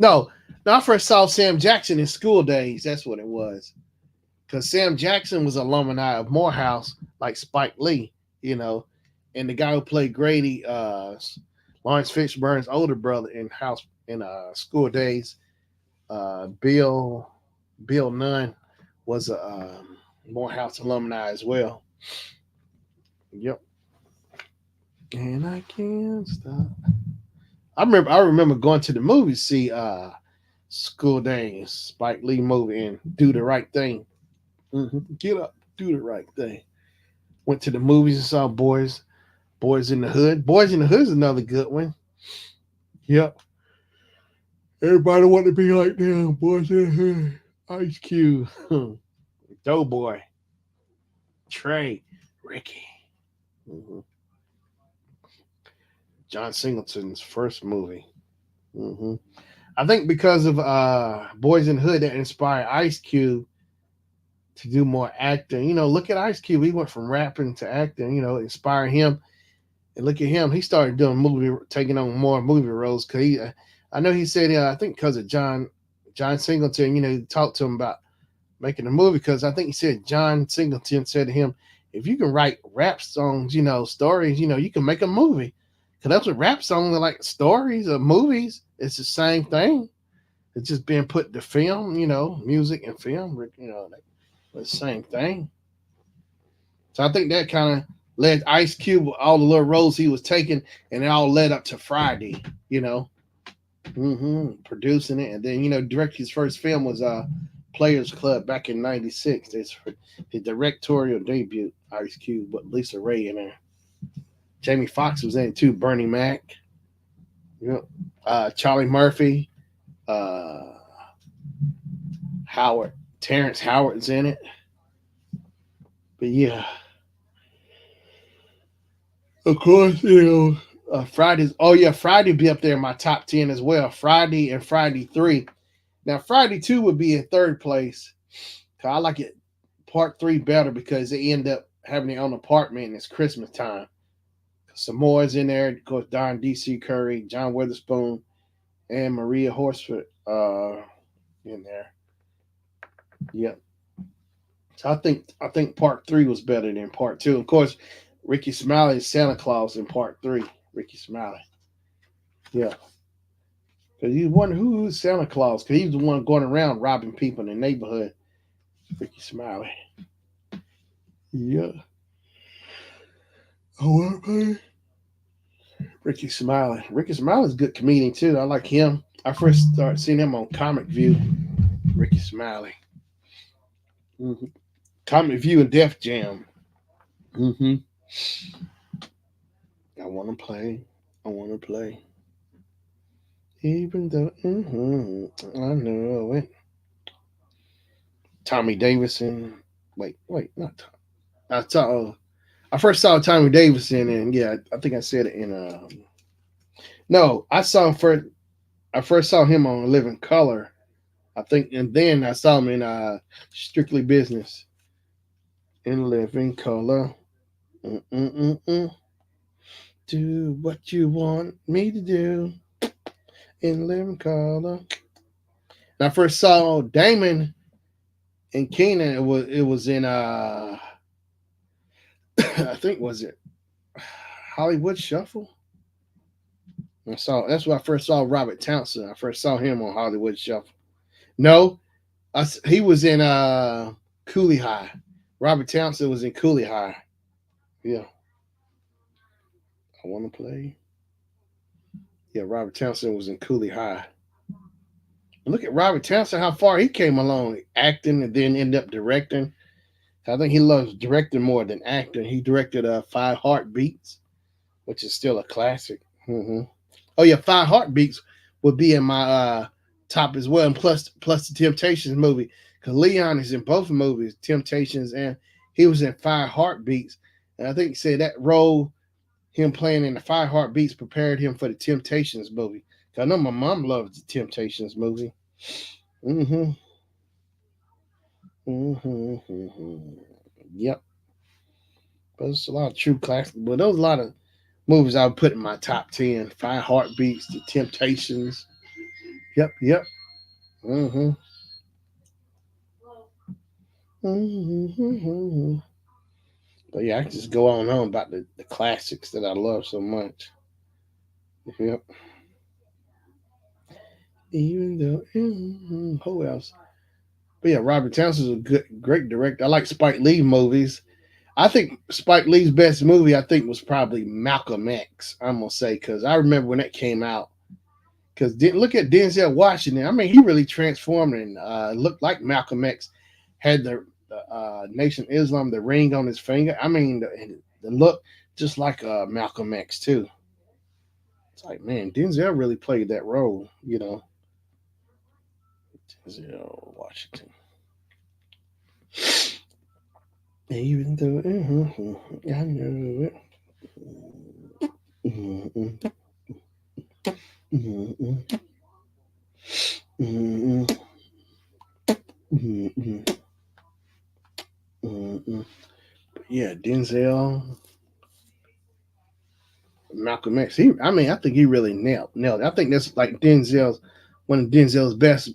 No, I first saw Sam Jackson in School Days. That's what it was. Because Sam Jackson was alumni of Morehouse, like Spike Lee, you know, and the guy who played Grady, Lawrence Fishburne's older brother in School Days, Bill Nunn was a Morehouse alumni as well. Yep. And I can't stop. I remember going to the movies see School Days, Spike Lee movie, and Do the Right Thing. Get up, do the right thing. Went to the movies and saw Boys in the Hood. Boys in the Hood is another good one. Yep. Everybody want to be like them. Boys in the Hood. Ice Cube. Doughboy. Trey. Ricky. Mm-hmm. John Singleton's first movie. Mm-hmm. I think because of Boys in the Hood that inspired Ice Cube to do more acting. You know, look at Ice Cube. He went from rapping to acting, you know, inspiring him. And look at him. He started taking on more movie roles. Cause I know he said, I think because of John Singleton, you know, he talked to him about making a movie. Cause I think he said John Singleton said to him, if you can write rap songs, you know, stories, you know, you can make a movie. Cause that's what rap songs are like, stories or movies. It's the same thing. It's just being put to film, you know, music and film, you know, the same thing. So I think that kind of led Ice Cube all the little roles he was taking, and it all led up to Friday, you know, producing it, and then you know, directed his first film was Players Club back in '96. It's his directorial debut, Ice Cube, with Lisa Ray in there. Jamie Foxx was in it too. Bernie Mac, you know, Charlie Murphy, uh, Howard, Terrence Howard's in it. But yeah, of course, you know, Fridays. Oh yeah, Friday be up there in my top 10 as well. Friday and Friday 3. Now Friday 2 would be in third place. I like it part 3 better because they end up having their own apartment and it's Christmas time. Samoa's in there, of course. Don D.C. Curry, John Witherspoon, and Maria Horsford in there. Yep. So I think part 3 was better than part 2. Of course, Ricky Smiley is Santa Claus in part 3. Ricky Smiley. Yeah, because you wonder who's Santa Claus, because he's the one going around robbing people in the neighborhood. Ricky Smiley. Yeah. I want to play Ricky Smiley. Ricky Smiley's a good comedian too. I like him. I first started seeing him on Comic View. Ricky Smiley. Mm-hmm. Comic View and Def Jam. Mm-hmm. I want to play. I want to play. Even though I know it. Tommy Davidson. Wait, not Tom. I first saw Tommy Davidson, and yeah, I think I said it in. No, I saw him first. I first saw him on Living Color, I think, and then I saw him in Strictly Business. In Living Color. Mm-mm-mm-mm. Do what you want me to do in Living Color. And I first saw Damon and Keenan. It was in I think was it Hollywood Shuffle. I saw that's where I first saw Robert Townsend. I first saw him on Hollywood Shuffle. No, he was in Cooley High. Robert Townsend was in Cooley High. Yeah, I want to play. Yeah, Robert Townsend was in Cooley High. Look at Robert Townsend, how far he came along, acting and then ended up directing. I think he loves directing more than acting. He directed Five Heartbeats, which is still a classic. Hmm. Oh yeah, Five Heartbeats would be in my top as well, and plus the Temptations movie, because Leon is in both movies, Temptations, and he was in Five Heartbeats. And I think he said that role, him playing in the Five Heartbeats, prepared him for the Temptations movie. 'Cause I know my mom loves the Temptations movie. Mm-hmm. Mm-hmm. Mm-hmm. Yep. But there's a lot of true classics. But those a lot of movies I would put in my top 10. Five Heartbeats, The Temptations. Yep, yep. Mm-hmm. Mm-hmm. But yeah, I can just go on and on about the classics that I love so much. Yep. Even though, who else? But yeah, Robert Townsend's a great director. I like Spike Lee movies. I think Spike Lee's best movie, I think, was probably Malcolm X. I'm gonna say because I remember when that came out. Because look at Denzel Washington. I mean, he really transformed and looked like Malcolm X. Had the Nation of Islam, the ring on his finger. I mean, the look just like Malcolm X too. It's like, man, Denzel really played that role. Denzel Washington. Even though I know it. Mm-mm, mm-mm, mm-mm, mm-mm, mm-mm. Yeah, Denzel, Malcolm X. I mean, I think he really nailed it. I think that's like Denzel's one of Denzel's best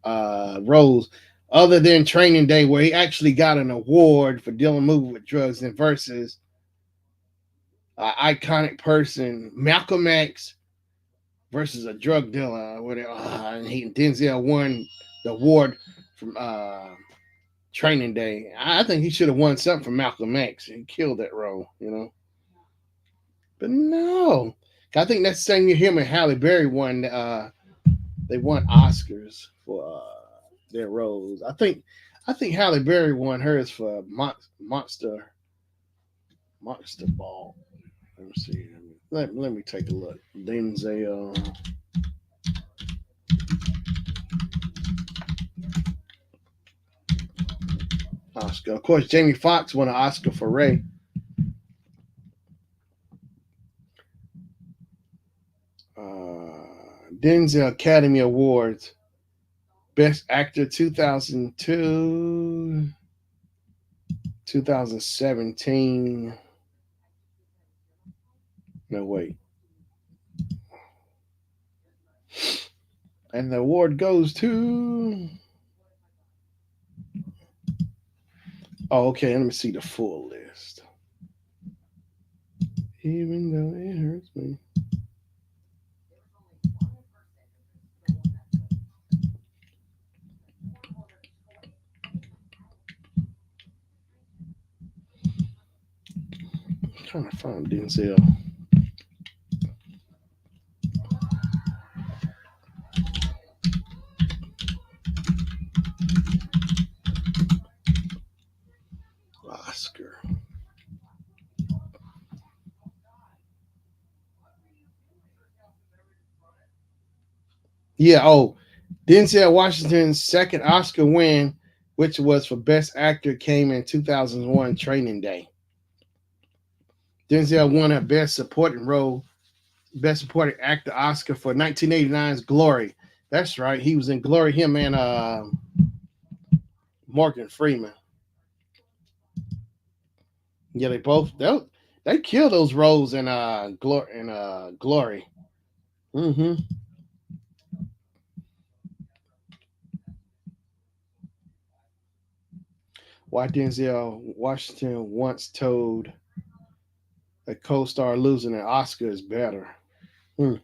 roles, other than Training Day, where he actually got an award for dealing movie with drugs, and versus iconic person Malcolm X versus a drug dealer. Where Denzel won the award from Training Day. I think he should have won something from Malcolm X. He killed that role. But no, I think that's the same year him and Halle Berry won. They won Oscars for their roles. I think Halle Berry won hers for Monster Ball. Let me see. Let me take a look. Denzel Oscar. Of course, Jamie Foxx won an Oscar for Ray. Denzel Academy Awards. Best Actor 2002, 2017. No, wait. And the award goes to. Oh, okay. Let me see the full list. Even though it hurts me. trying to find Denzel. Oscar. Yeah. Oh, Denzel Washington's second Oscar win, which was for Best Actor, came in 2001 Training Day. Denzel won a Best Supporting Actor Oscar for 1989's Glory. That's right. He was in Glory. Him and Morgan Freeman. Yeah, they killed those roles in Glory. Mm-hmm. Why Denzel Washington once told a co-star losing an Oscar is better. Hmm.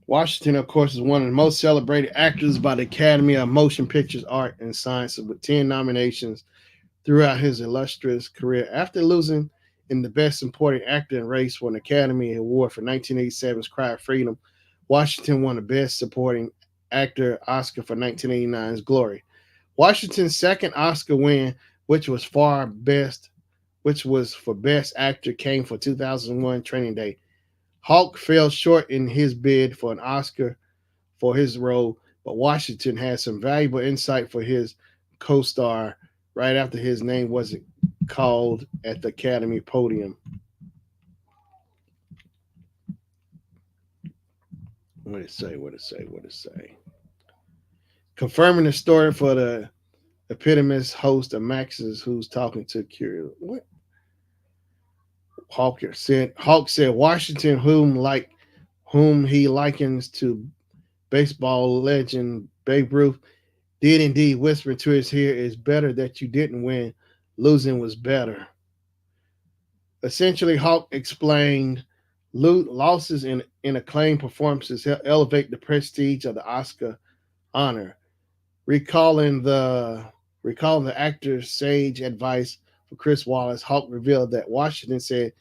Washington, of course, is one of the most celebrated actors by the Academy of Motion Pictures, Art, and Sciences with 10 nominations throughout his illustrious career. After losing in the Best Supporting Actor race for an Academy Award for 1987's Cry of Freedom, Washington won the Best Supporting Actor Oscar for 1989's Glory. Washington's second Oscar win, which was which was for Best Actor, came for 2001 Training Day. Hawke fell short in his bid for an Oscar for his role, but Washington had some valuable insight for his co-star right after his name wasn't called at the Academy podium. What it say? What it say? What it say? Confirming the story for the eponymous host of Max's, who's talking to Curious. What? Hawke said Washington, whom he likens to baseball legend Babe Ruth, did indeed whisper to his ear, "It's better that you didn't win. Losing was better." Essentially, Hawke explained losses in acclaimed performances elevate the prestige of the Oscar honor. Recalling the actor's sage advice for Chris Wallace, Hawke revealed that Washington said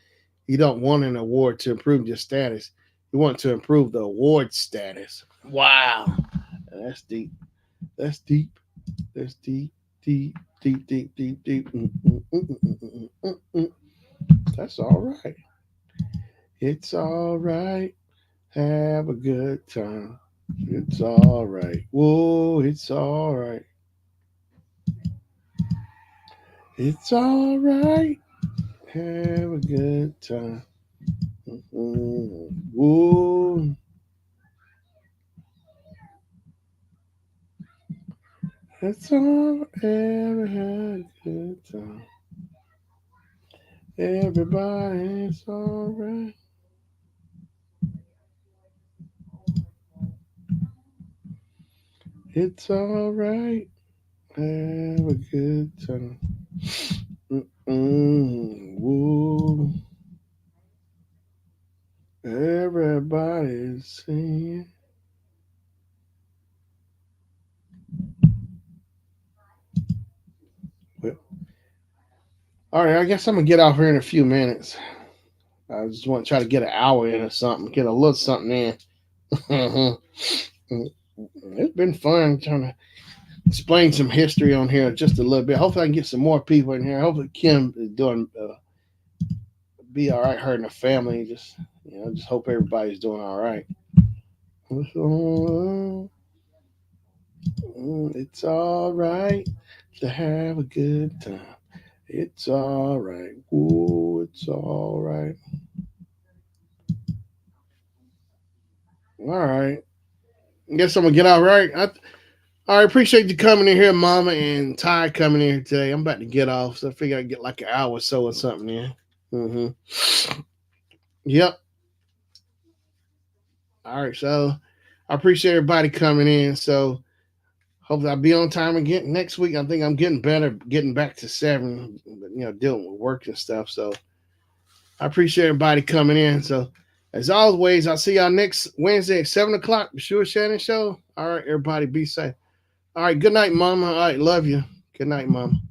you don't want an award to improve your status. You want to improve the award status. Wow. That's deep. That's deep. That's deep, deep, deep, deep, deep, deep. That's all right. It's all right. Have a good time. It's all right. Whoa, it's all right. It's all right. Have a good time. Whoa. It's all ever had a good time. Everybody, it's all right. It's all right. Have a good time. Whoa. Everybody's singing. Well, all right, I guess I'm gonna get off here in a few minutes. I just want to try to get an hour in or something, get a little something in. It's been fun trying to explain some history on here just a little bit. Hopefully, I can get some more people in here. Hopefully, Kim is doing be all right. Her and the family, just hope everybody's doing all right. It's all right to have a good time. It's all right. Ooh, it's all right. All right. I guess I'm gonna get out right. I appreciate you coming in here, Mama, and Ty coming in here today. I'm about to get off, so I figure I get like an hour or so or something in. Mm-hmm. Yep. All right. So I appreciate everybody coming in. So hopefully I'll be on time again next week. I think I'm getting better, getting back to 7, dealing with work and stuff. So I appreciate everybody coming in. So as always, I'll see y'all next Wednesday at 7 o'clock. The Sure Shannon Show. All right, everybody be safe. All right, good night, Mama. All right, love you. Good night, Mom.